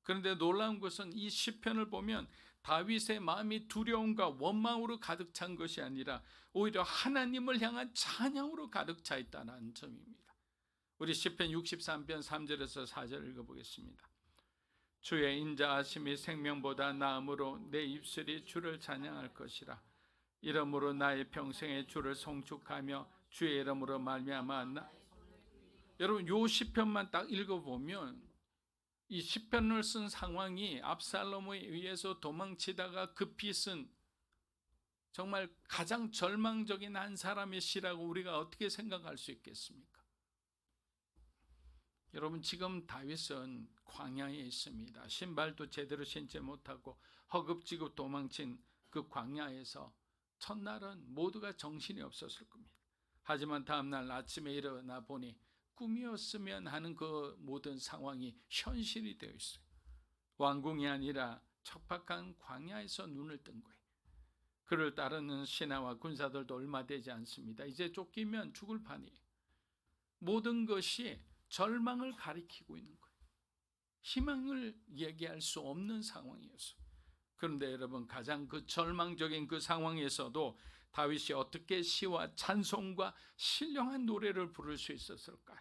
그런데 놀라운 것은 이 시편을 보면 다윗의 마음이 두려움과 원망으로 가득 찬 것이 아니라 오히려 하나님을 향한 찬양으로 가득 차 있다는 점입니다. 우리 시편 63편 3절에서 4절 읽어보겠습니다. 주의 인자하심이 생명보다 나음으로 내 입술이 주를 찬양할 것이라. 이러므로 나의 평생에 주를 송축하며 주의 이름으로 말미암아 여러분 요 시편만 딱 읽어보면 이 시편을 쓴 상황이 압살롬에 의해서 도망치다가 급히 쓴 정말 가장 절망적인 한 사람의 시라고 우리가 어떻게 생각할 수 있겠습니까? 여러분, 지금 다윗은 광야에 있습니다. 신발도 제대로 신지 못하고 허겁지겁 도망친 그 광야에서 첫날은 모두가 정신이 없었을 겁니다. 하지만 다음날 아침에 일어나 보니 꿈이었으면 하는 그 모든 상황이 현실이 되어 있어요. 왕궁이 아니라 척박한 광야에서 눈을 뜬 거예요. 그를 따르는 신하와 군사들도 얼마 되지 않습니다. 이제 쫓기면 죽을 판이에요. 모든 것이 절망을 가리키고 있는 거예요. 희망을 얘기할 수 없는 상황이었어요. 그런데 여러분, 가장 그 절망적인 그 상황에서도 다윗이 어떻게 시와 찬송과 신령한 노래를 부를 수 있었을까요?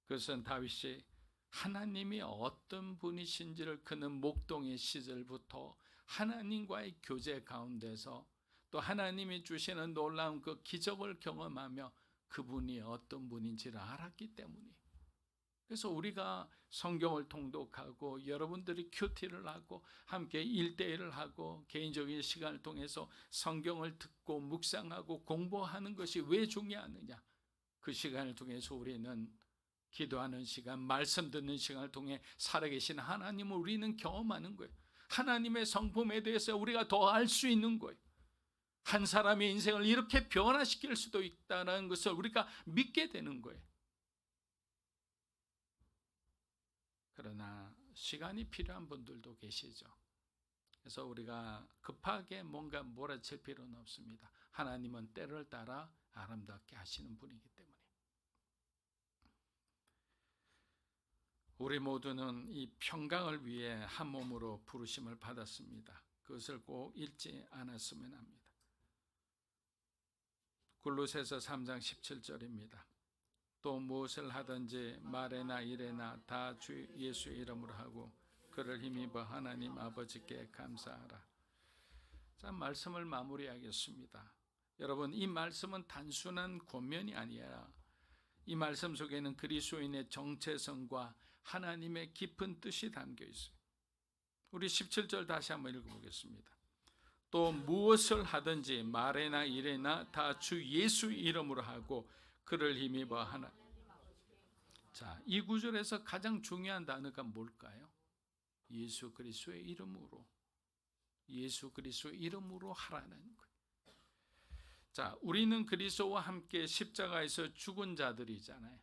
그것은 다윗이 하나님이 어떤 분이신지를 그는 목동의 시절부터 하나님과의 교제 가운데서 또 하나님이 주시는 놀라운 그 기적을 경험하며 그분이 어떤 분인지를 알았기 때문이에요. 그래서 우리가 성경을 통독하고 여러분들이 큐티를 하고 함께 1대1을 하고 개인적인 시간을 통해서 성경을 듣고 묵상하고 공부하는 것이 왜 중요하느냐? 그 시간을 통해서 우리는 기도하는 시간, 말씀 듣는 시간을 통해 살아계신 하나님을 우리는 경험하는 거예요. 하나님의 성품에 대해서 우리가 더 알 수 있는 거예요. 한 사람의 인생을 이렇게 변화시킬 수도 있다는 것을 우리가 믿게 되는 거예요. 그러나 시간이 필요한 분들도 계시죠. 그래서 우리가 급하게 뭔가 몰아칠 필요는 없습니다. 하나님은 때를 따라 아름답게 하시는 분이기 때문에. 우리 모두는 이 평강을 위해 한 몸으로 부르심을 받았습니다. 그것을 꼭 잊지 않았으면 합니다. 골로새서 3장 17절입니다. 또 무엇을 하든지 말에나 일에나 다 주 예수의 이름으로 하고 그를 힘입어 하나님 아버지께 감사하라. 자, 말씀을 마무리하겠습니다. 여러분, 이 말씀은 단순한 권면이 아니라 이 말씀 속에는 그리스도인의 정체성과 하나님의 깊은 뜻이 담겨 있어요. 우리 17절 다시 한번 읽어보겠습니다. 또 무엇을 하든지 말에나 일에나 다 주 예수 이름으로 하고 그를 힘입어 하나. 자, 이 구절에서 가장 중요한 단어가 뭘까요? 예수 그리스도의 이름으로. 예수 그리스도의 이름으로 하라는 거예요. 자, 우리는 그리스도와 함께 십자가에서 죽은 자들이잖아요.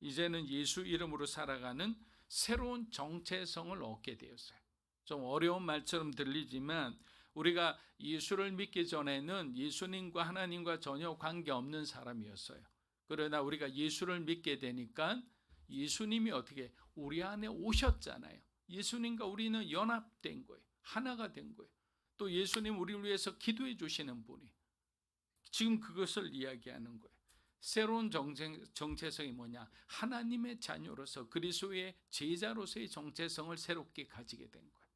이제는 예수 이름으로 살아가는 새로운 정체성을 얻게 되었어요. 좀 어려운 말처럼 들리지만 우리가 예수를 믿기 전에는 예수님과 하나님과 전혀 관계없는 사람이었어요. 그러나 우리가 예수를 믿게 되니까 예수님이 어떻게 우리 안에 오셨잖아요. 예수님과 우리는 연합된 거예요. 하나가 된 거예요. 또 예수님 우리를 위해서 기도해 주시는 분이 지금 그것을 이야기하는 거예요. 새로운 정체성이 뭐냐? 하나님의 자녀로서 그리스도의 제자로서의 정체성을 새롭게 가지게 된 거예요.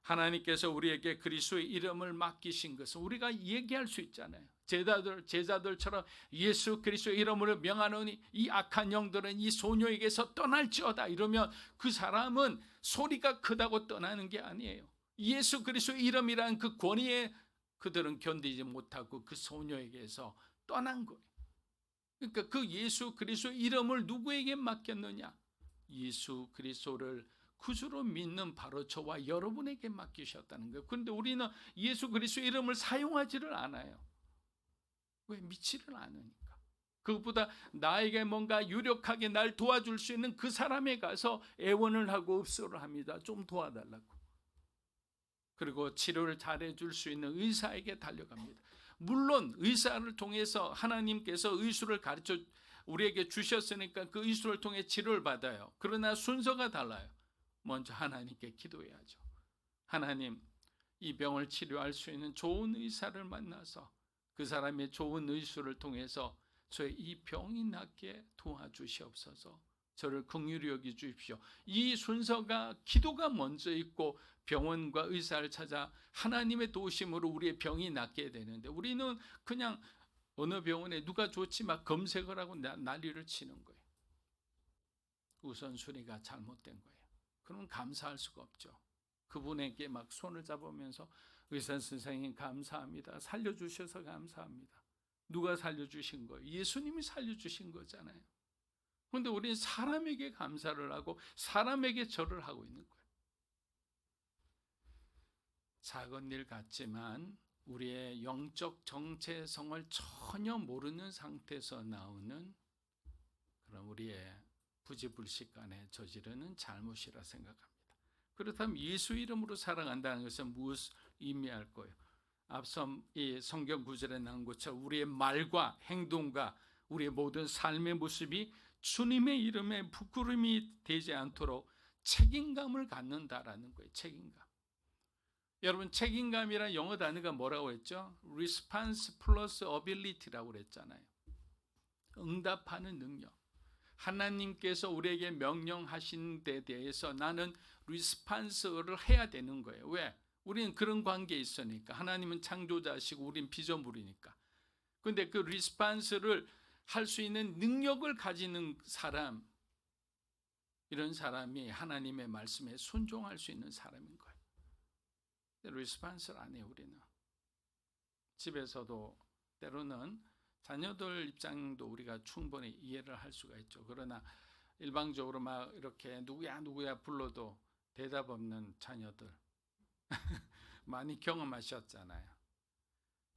하나님께서 우리에게 그리스도의 이름을 맡기신 것은 우리가 얘기할 수 있잖아요. 제자들처럼 예수 그리스도의 이름으로 명하노니 이 악한 영들은 이 소녀에게서 떠날지어다 이러면 그 사람은 소리가 크다고 떠나는 게 아니에요. 예수 그리스도의 이름이라는 그 권위에 그들은 견디지 못하고 그 소녀에게서 떠난 거예요. 그러니까 그 예수 그리스도의 이름을 누구에게 맡겼느냐? 예수 그리스도를 구주로 믿는 바로 저와 여러분에게 맡기셨다는 거예요. 그런데 우리는 예수 그리스도의 이름을 사용하지를 않아요. 왜? 믿지를 않으니까. 그것보다 나에게 뭔가 유력하게 날 도와줄 수 있는 그 사람에 가서 애원을 하고 읍소를 합니다. 좀 도와달라고. 그리고 치료를 잘해줄 수 있는 의사에게 달려갑니다. 물론 의사를 통해서 하나님께서 의술을 가르쳐 우리에게 주셨으니까 그 의술을 통해 치료를 받아요. 그러나 순서가 달라요. 먼저 하나님께 기도해야죠. 하나님, 이 병을 치료할 수 있는 좋은 의사를 만나서 그 사람의 좋은 의술을 통해서 저의 이 병이 낫게 도와주시옵소서. 저를 긍휼히 여겨 주십시오. 이 순서가 기도가 먼저 있고 병원과 의사를 찾아 하나님의 도우심으로 우리의 병이 낫게 되는데 우리는 그냥 어느 병원에 누가 좋지 막 검색을 하고 난리를 치는 거예요. 우선순위가 잘못된 거예요. 그러면 감사할 수가 없죠. 그분에게 막 손을 잡으면서 의사 선생님 감사합니다. 살려주셔서 감사합니다. 누가 살려주신 거예요? 예수님이 살려주신 거잖아요. 그런데 우리는 사람에게 감사를 하고 사람에게 절을 하고 있는 거예요. 작은 일 같지만 우리의 영적 정체성을 전혀 모르는 상태에서 나오는 그런 우리의 부지불식간에 저지르는 잘못이라 생각합니다. 그렇다면 예수 이름으로 살아간다는 것은 무엇을 의미할 거예요? 앞서 이 성경 구절에 나온 것처럼 우리의 말과 행동과 우리의 모든 삶의 모습이 주님의 이름에 부끄러움이 되지 않도록 책임감을 갖는다라는 거예요. 책임감. 여러분, 책임감이란 영어 단어가 뭐라고 했죠? Response plus ability라고 그랬잖아요. 응답하는 능력. 하나님께서 우리에게 명령하신 데 대해서 나는 리스판스를 해야 되는 거예요. 왜? 우리는 그런 관계에 있으니까. 하나님은 창조자시고 우린 피조물이니까. 그런데 그 리스판스를 할 수 있는 능력을 가지는 사람, 이런 사람이 하나님의 말씀에 순종할 수 있는 사람인 거예요. 리스판스를 안 해요. 우리는 집에서도 때로는 자녀들 입장도 우리가 충분히 이해를 할 수가 있죠. 그러나 일방적으로 막 이렇게 누구야 불러도 대답 없는 자녀들 많이 경험하셨잖아요.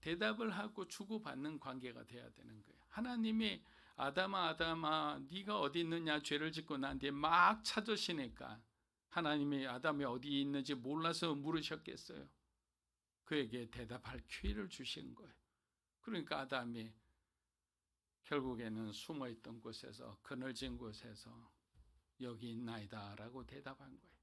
대답을 하고 주고받는 관계가 돼야 되는 거예요. 하나님이 아담아 네가 어디 있느냐 죄를 짓고 난 뒤에 막 찾으시니까 하나님이 아담이 어디 있는지 몰라서 물으셨겠어요. 그에게 대답할 기회를 주신 거예요. 그러니까 아담이 결국에는 숨어있던 곳에서 그늘진 곳에서 여기 있나이다 라고 대답한 거예요.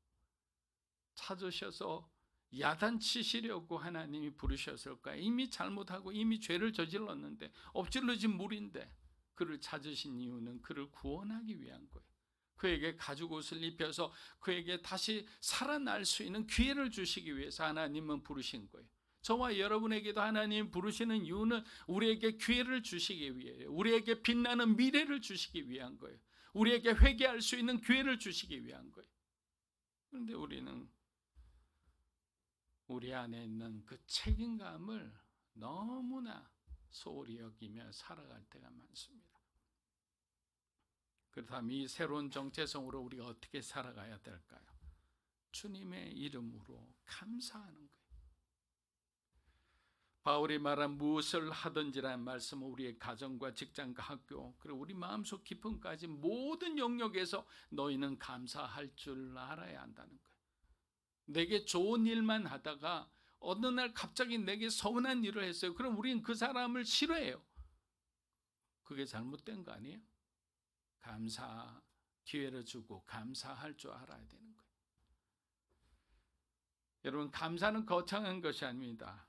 찾으셔서 야단치시려고 하나님이 부르셨을까요? 이미 잘못하고 이미 죄를 저질렀는데 엎질러진 물인데 그를 찾으신 이유는 그를 구원하기 위한 거예요. 그에게 가죽옷을 입혀서 그에게 다시 살아날 수 있는 기회를 주시기 위해서 하나님은 부르신 거예요. 저와 여러분에게도 하나님 부르시는 이유는 우리에게 기회를 주시기 위해요. 우리에게 빛나는 미래를 주시기 위한 거예요. 우리에게 회개할 수 있는 기회를 주시기 위한 거예요. 그런데 우리는 우리 안에 있는 그 책임감을 너무나 소홀히 여기며 살아갈 때가 많습니다. 그렇다면 이 새로운 정체성으로 우리가 어떻게 살아가야 될까요? 주님의 이름으로 감사하는 거예요. 바울이 말한 무엇을 하든지라는 말씀은 우리의 가정과 직장과 학교 그리고 우리 마음속 깊음까지 모든 영역에서 너희는 감사할 줄 알아야 한다는 거예요. 내게 좋은 일만 하다가 어느 날 갑자기 내게 서운한 일을 했어요. 그럼 우리는 그 사람을 싫어해요. 그게 잘못된 거 아니에요? 감사 기회를 주고 감사할 줄 알아야 되는 거예요. 여러분, 감사는 거창한 것이 아닙니다.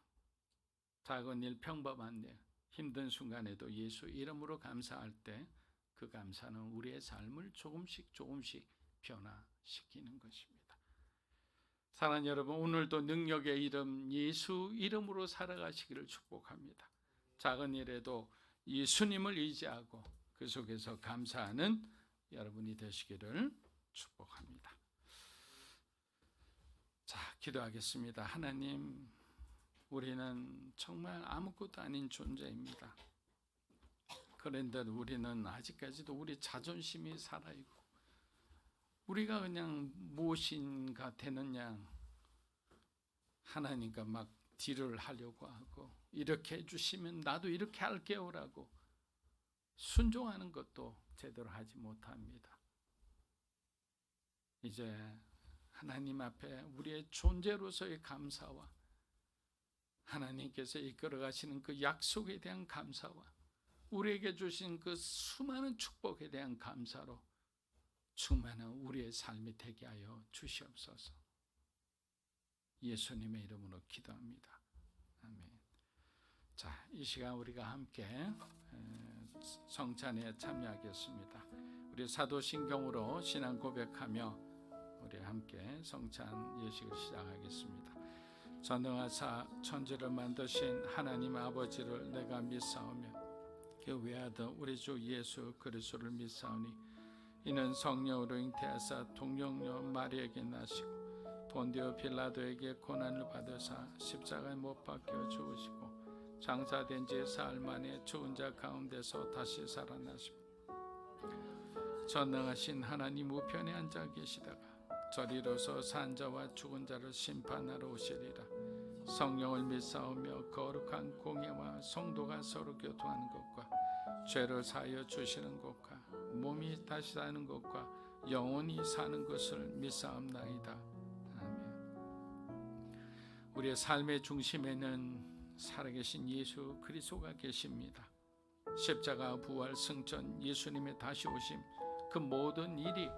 작은 일, 평범한 일, 힘든 순간에도 예수 이름으로 감사할 때 그 감사는 우리의 삶을 조금씩 변화시키는 것입니다. 사랑하는 여러분, 오늘도 능력의 이름 예수 이름으로 살아가시기를 축복합니다. 작은 일에도 예수님을 의지하고 그 속에서 감사하는 여러분이 되시기를 축복합니다. 자, 기도하겠습니다. 하나님, 우리는 정말 아무것도 아닌 존재입니다. 그런데 우리는 아직까지도 우리 자존심이 살아있고 우리가 그냥 무엇인가 되는 양 하나님과 막 딜을 하려고 하고 이렇게 해주시면 나도 이렇게 할게요라고 순종하는 것도 제대로 하지 못합니다. 이제 하나님 앞에 우리의 존재로서의 감사와 하나님께서 이끌어 가시는 그 약속에 대한 감사와 우리에게 주신 그 수많은 축복에 대한 감사로 충만한 우리의 삶이 되게 하여 주시옵소서. 예수님의 이름으로 기도합니다. 아멘. 자, 이 시간 우리가 함께 성찬에 참여하겠습니다. 우리 사도신경으로 신앙 고백하며 우리 함께 성찬 예식을 시작하겠습니다. 전능하사 천지를 만드신 하나님 아버지를 내가 믿사오며 그 외아들 우리 주 예수 그리스도를 믿사오니 이는 성령으로 잉태하사 동정녀 마리에게 나시고 본디오 빌라도에게 고난을 받으사 십자가에 못 박혀 죽으시고 장사된 지 사흘 만에 죽은 자 가운데서 다시 살아나시고 전능하신 하나님 우편에 앉아 계시다가 저리로서 산 자와 죽은 자를 심판하러 오시리라. 성령을 믿사오며 거룩한 공예와 성도가 서로 교통하는 것과 죄를 사하여 주시는 것과 몸이 다시 사는 것과 영원히 사는 것을 믿사옵나이다. 아멘. 우리의 삶의 중심에는 살아계신 예수 그리스도가 계십니다. 십자가 부활 승천 예수님의 다시 오심 그 모든 일이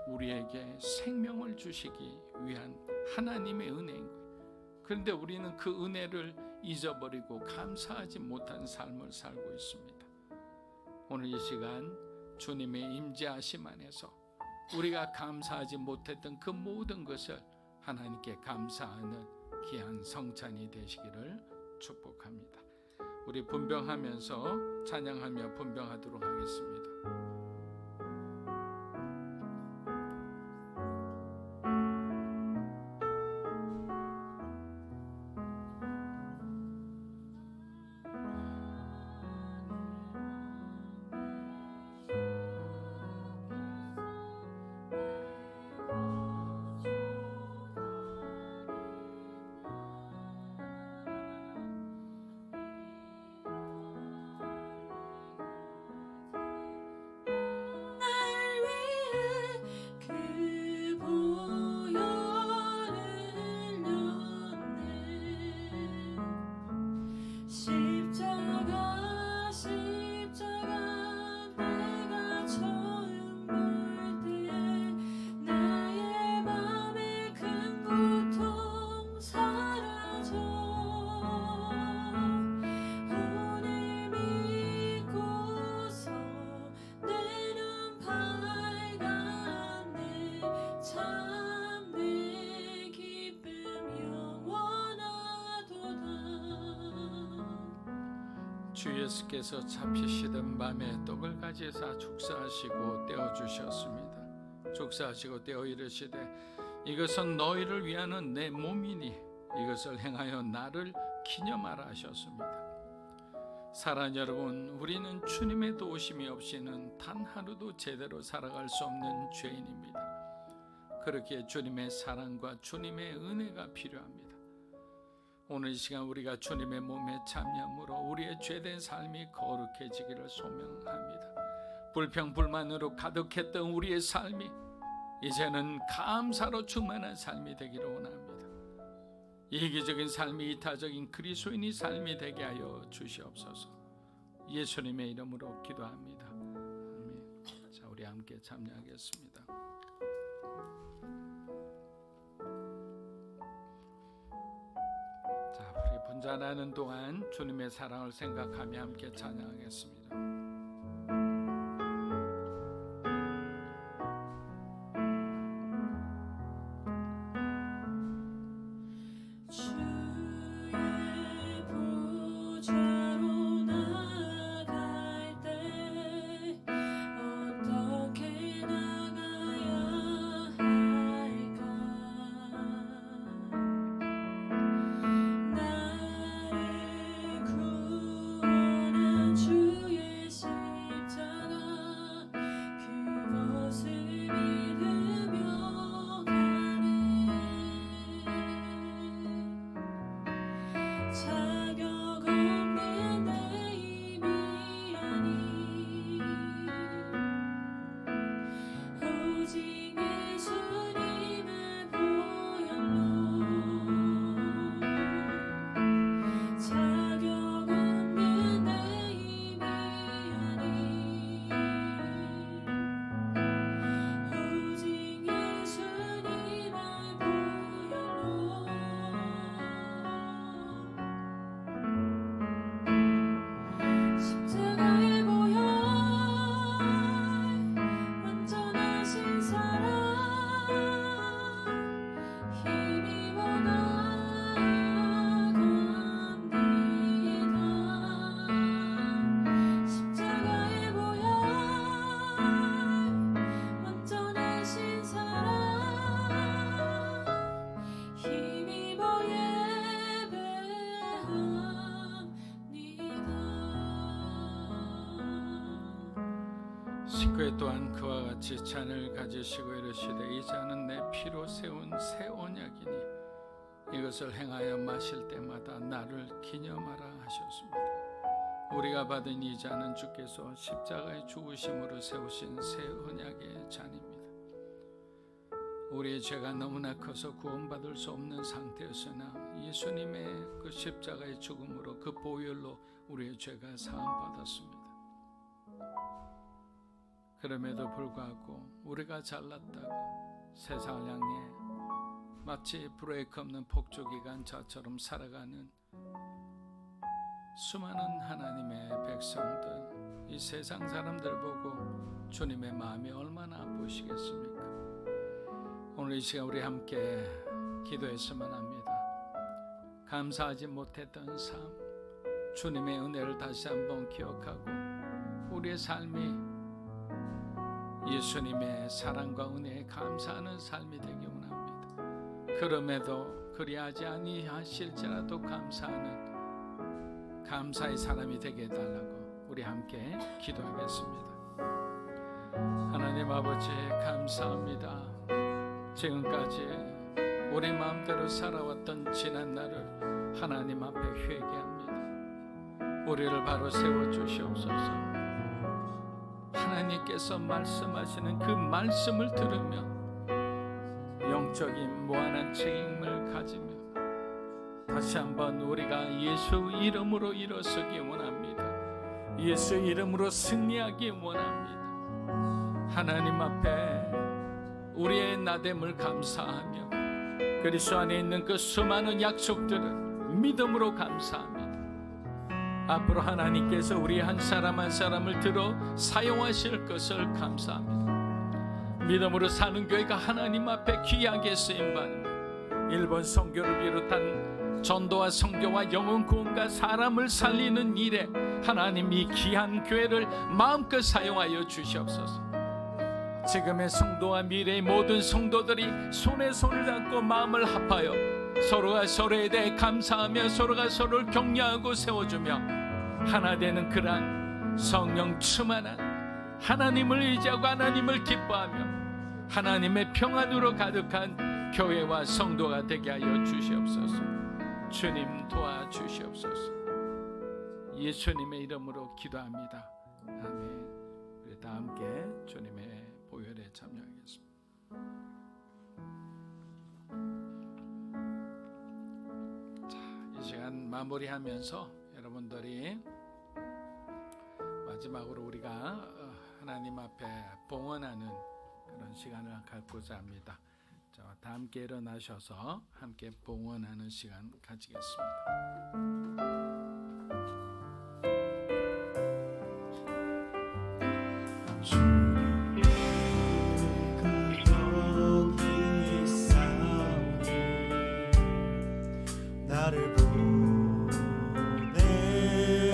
우리에게 생명을 주시기 위한 하나님의 은혜인 거예요. 그런데 우리는 그 은혜를 잊어버리고 감사하지 못한 삶을 살고 있습니다. 오늘 이 시간 주님의 임재하심 안에서 우리가 감사하지 못했던 그 모든 것을 하나님께 감사하는 귀한 성찬이 되시기를 축복합니다. 우리 분병하면서 찬양하며 분병하도록 하겠습니다. 주 예수께서 잡히시던 밤에 떡을 가지사 축사하시고 떼어주셨습니다. 축사하시고 떼어 이르시되 이것은 너희를 위하는 내 몸이니 이것을 행하여 나를 기념하라 하셨습니다. 사랑 여러분, 우리는 주님의 도우심이 없이는 단 하루도 제대로 살아갈 수 없는 죄인입니다. 그렇게 주님의 사랑과 주님의 은혜가 필요합니다. 오늘 이 시간 우리가 주님의 몸에 참여함으로 우리의 죄된 삶이 거룩해지기를 소명합니다. 불평불만으로 가득했던 우리의 삶이 이제는 감사로 충만한 삶이 되기를 원합니다. 이기적인 삶이 이타적인 그리스도인의 삶이 되게 하여 주시옵소서. 예수님의 이름으로 기도합니다. 아멘. 자, 우리 함께 참여하겠습니다. 자, 우리 분잔하는 동안 주님의 사랑을 생각하며 함께 찬양하겠습니다. 주의 19회 또한 그와 같이 잔을 가지시고 이르시되 이 잔은 내 피로 세운 새 언약이니 이것을 행하여 마실 때마다 나를 기념하라 하셨습니다. 우리가 받은 이 잔은 주께서 십자가의 죽으심으로 세우신 새 언약의 잔입니다. 우리의 죄가 너무나 커서 구원받을 수 없는 상태였으나 예수님의 그 십자가의 죽음으로 그 보혈로 우리의 죄가 사함받았습니다. 그럼에도 불구하고 우리가 잘났다고 세상을 향해 마치 브레이크 없는 폭주기관차처럼 살아가는 수많은 하나님의 백성들, 이 세상 사람들 보고 주님의 마음이 얼마나 아프시겠습니까? 오늘 이 시간 우리 함께 기도했으면 합니다. 감사하지 못했던 삶, 주님의 은혜를 다시 한번 기억하고 우리의 삶이 예수님의 사랑과 은혜에 감사하는 삶이 되기 원합니다. 그럼에도 그리하지 아니하실지라도 감사하는 감사의 사람이 되게 해달라고 우리 함께 기도하겠습니다. 하나님 아버지 감사합니다. 지금까지 우리 마음대로 살아왔던 지난 날을 하나님 앞에 회개합니다. 우리를 바로 세워주시옵소서. 하나님께서 말씀하시는 그 말씀을 들으며 영적인 무한한 책임을 가지며 다시 한번 우리가 예수 이름으로 일어서기 원합니다. 예수 이름으로 승리하기 원합니다. 하나님 앞에 우리의 나됨을 감사하며 그리스도 안에 있는 그 수많은 약속들을 믿음으로 감사합니다. 앞으로 하나님께서 우리 한 사람 한 사람을 들어 사용하실 것을 감사합니다. 믿음으로 사는 교회가 하나님 앞에 귀하게 쓰임받습니다. 일본 선교를 비롯한 전도와 선교와 영혼 구원과 사람을 살리는 일에 하나님 이 귀한 교회를 마음껏 사용하여 주시옵소서. 지금의 성도와 미래의 모든 성도들이 손에 손을 잡고 마음을 합하여 서로가 서로에 대해 감사하며 서로가 서로를 격려하고 세워주며 하나 되는 그러한 성령 충만한 하나님을 의지하고 하나님을 기뻐하며 하나님의 평안으로 가득한 교회와 성도가 되게 하여 주시옵소서. 주님 도와주시옵소서. 예수님의 이름으로 기도합니다. 아멘. 우리 다 함께 주님의 보혈에 참여하겠습니다. 자, 이 시간 마무리하면서 여러분들이 마지막으로 우리가 하나님 앞에 봉헌하는 그런 시간을 갖고자 합니다. 자, 다 함께 일어나셔서 함께 봉헌하는 시간 가지겠습니다. 나를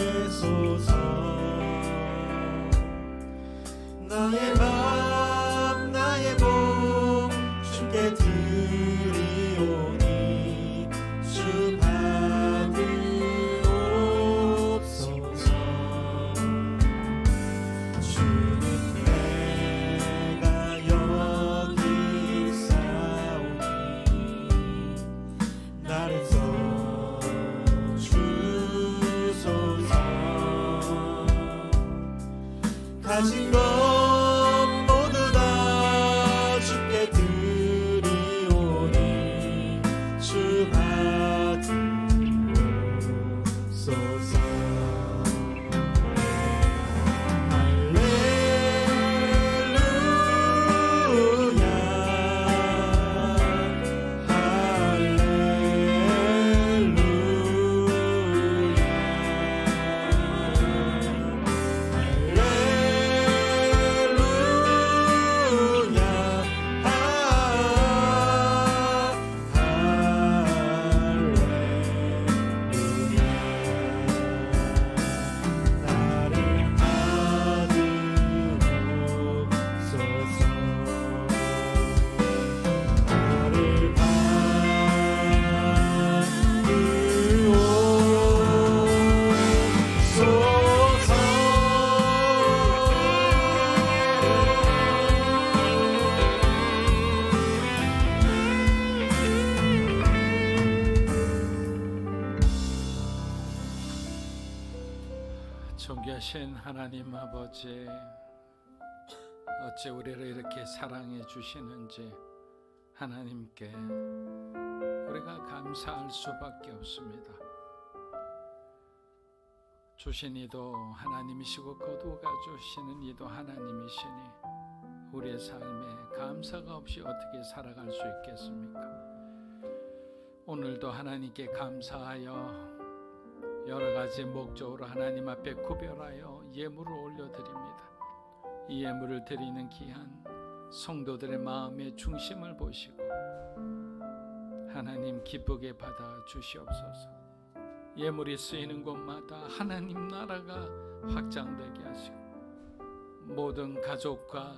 보내소서. 나의 맘 나의 몸 주께 드리오니 주 받으옵소서. 주는 내가 여기 있사오니 나를 가진 것 모두 다 주께 드리오니 주 받으옵소서. 할렐루야 할렐루야 존귀하신 하나님 아버지, 어찌 우리를 이렇게 사랑해 주시는지 하나님께 우리가 감사할 수밖에 없습니다. 주신 이도 하나님이시고 거두가 주시는 이도 하나님이시니 우리의 삶에 감사가 없이 어떻게 살아갈 수 있겠습니까? 오늘도 하나님께 감사하여 여러 가지 목적으로 하나님 앞에 구별하여 예물을 올려드립니다. 이 예물을 드리는 귀한 성도들의 마음의 중심을 보시고 하나님 기쁘게 받아 주시옵소서. 예물이 쓰이는 곳마다 하나님 나라가 확장되게 하시고 모든 가족과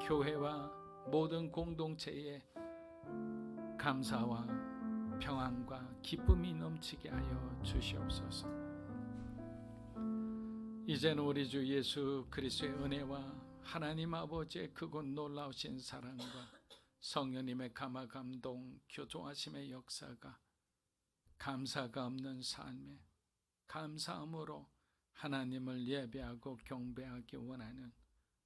교회와 모든 공동체에 감사와 평안과 기쁨이 넘치게 하여 주시옵소서. 이제는 우리 주 예수 그리스도의 은혜와 하나님 아버지의 크고 놀라우신 사랑과 성령님의 감화 감동 교통하심의 역사가 감사가 없는 삶에 감사함으로 하나님을 예배하고 경배하기 원하는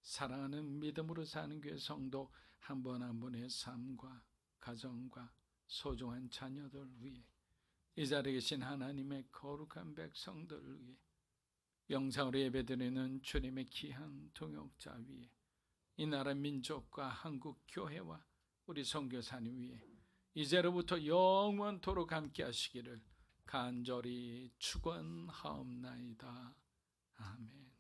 사랑하는 믿음으로 사는 교회 성도 한 분 한 분의 삶과 가정과 소중한 자녀들 위해 이 자리에 계신 하나님의 거룩한 백성들 위해 영상으로 예배드리는 주님의 귀한 동역자 위에 이 나라 민족과 한국 교회와 우리 선교사님 위에 이제로부터 영원토록 함께 하시기를 간절히 축원하옵나이다. 아멘.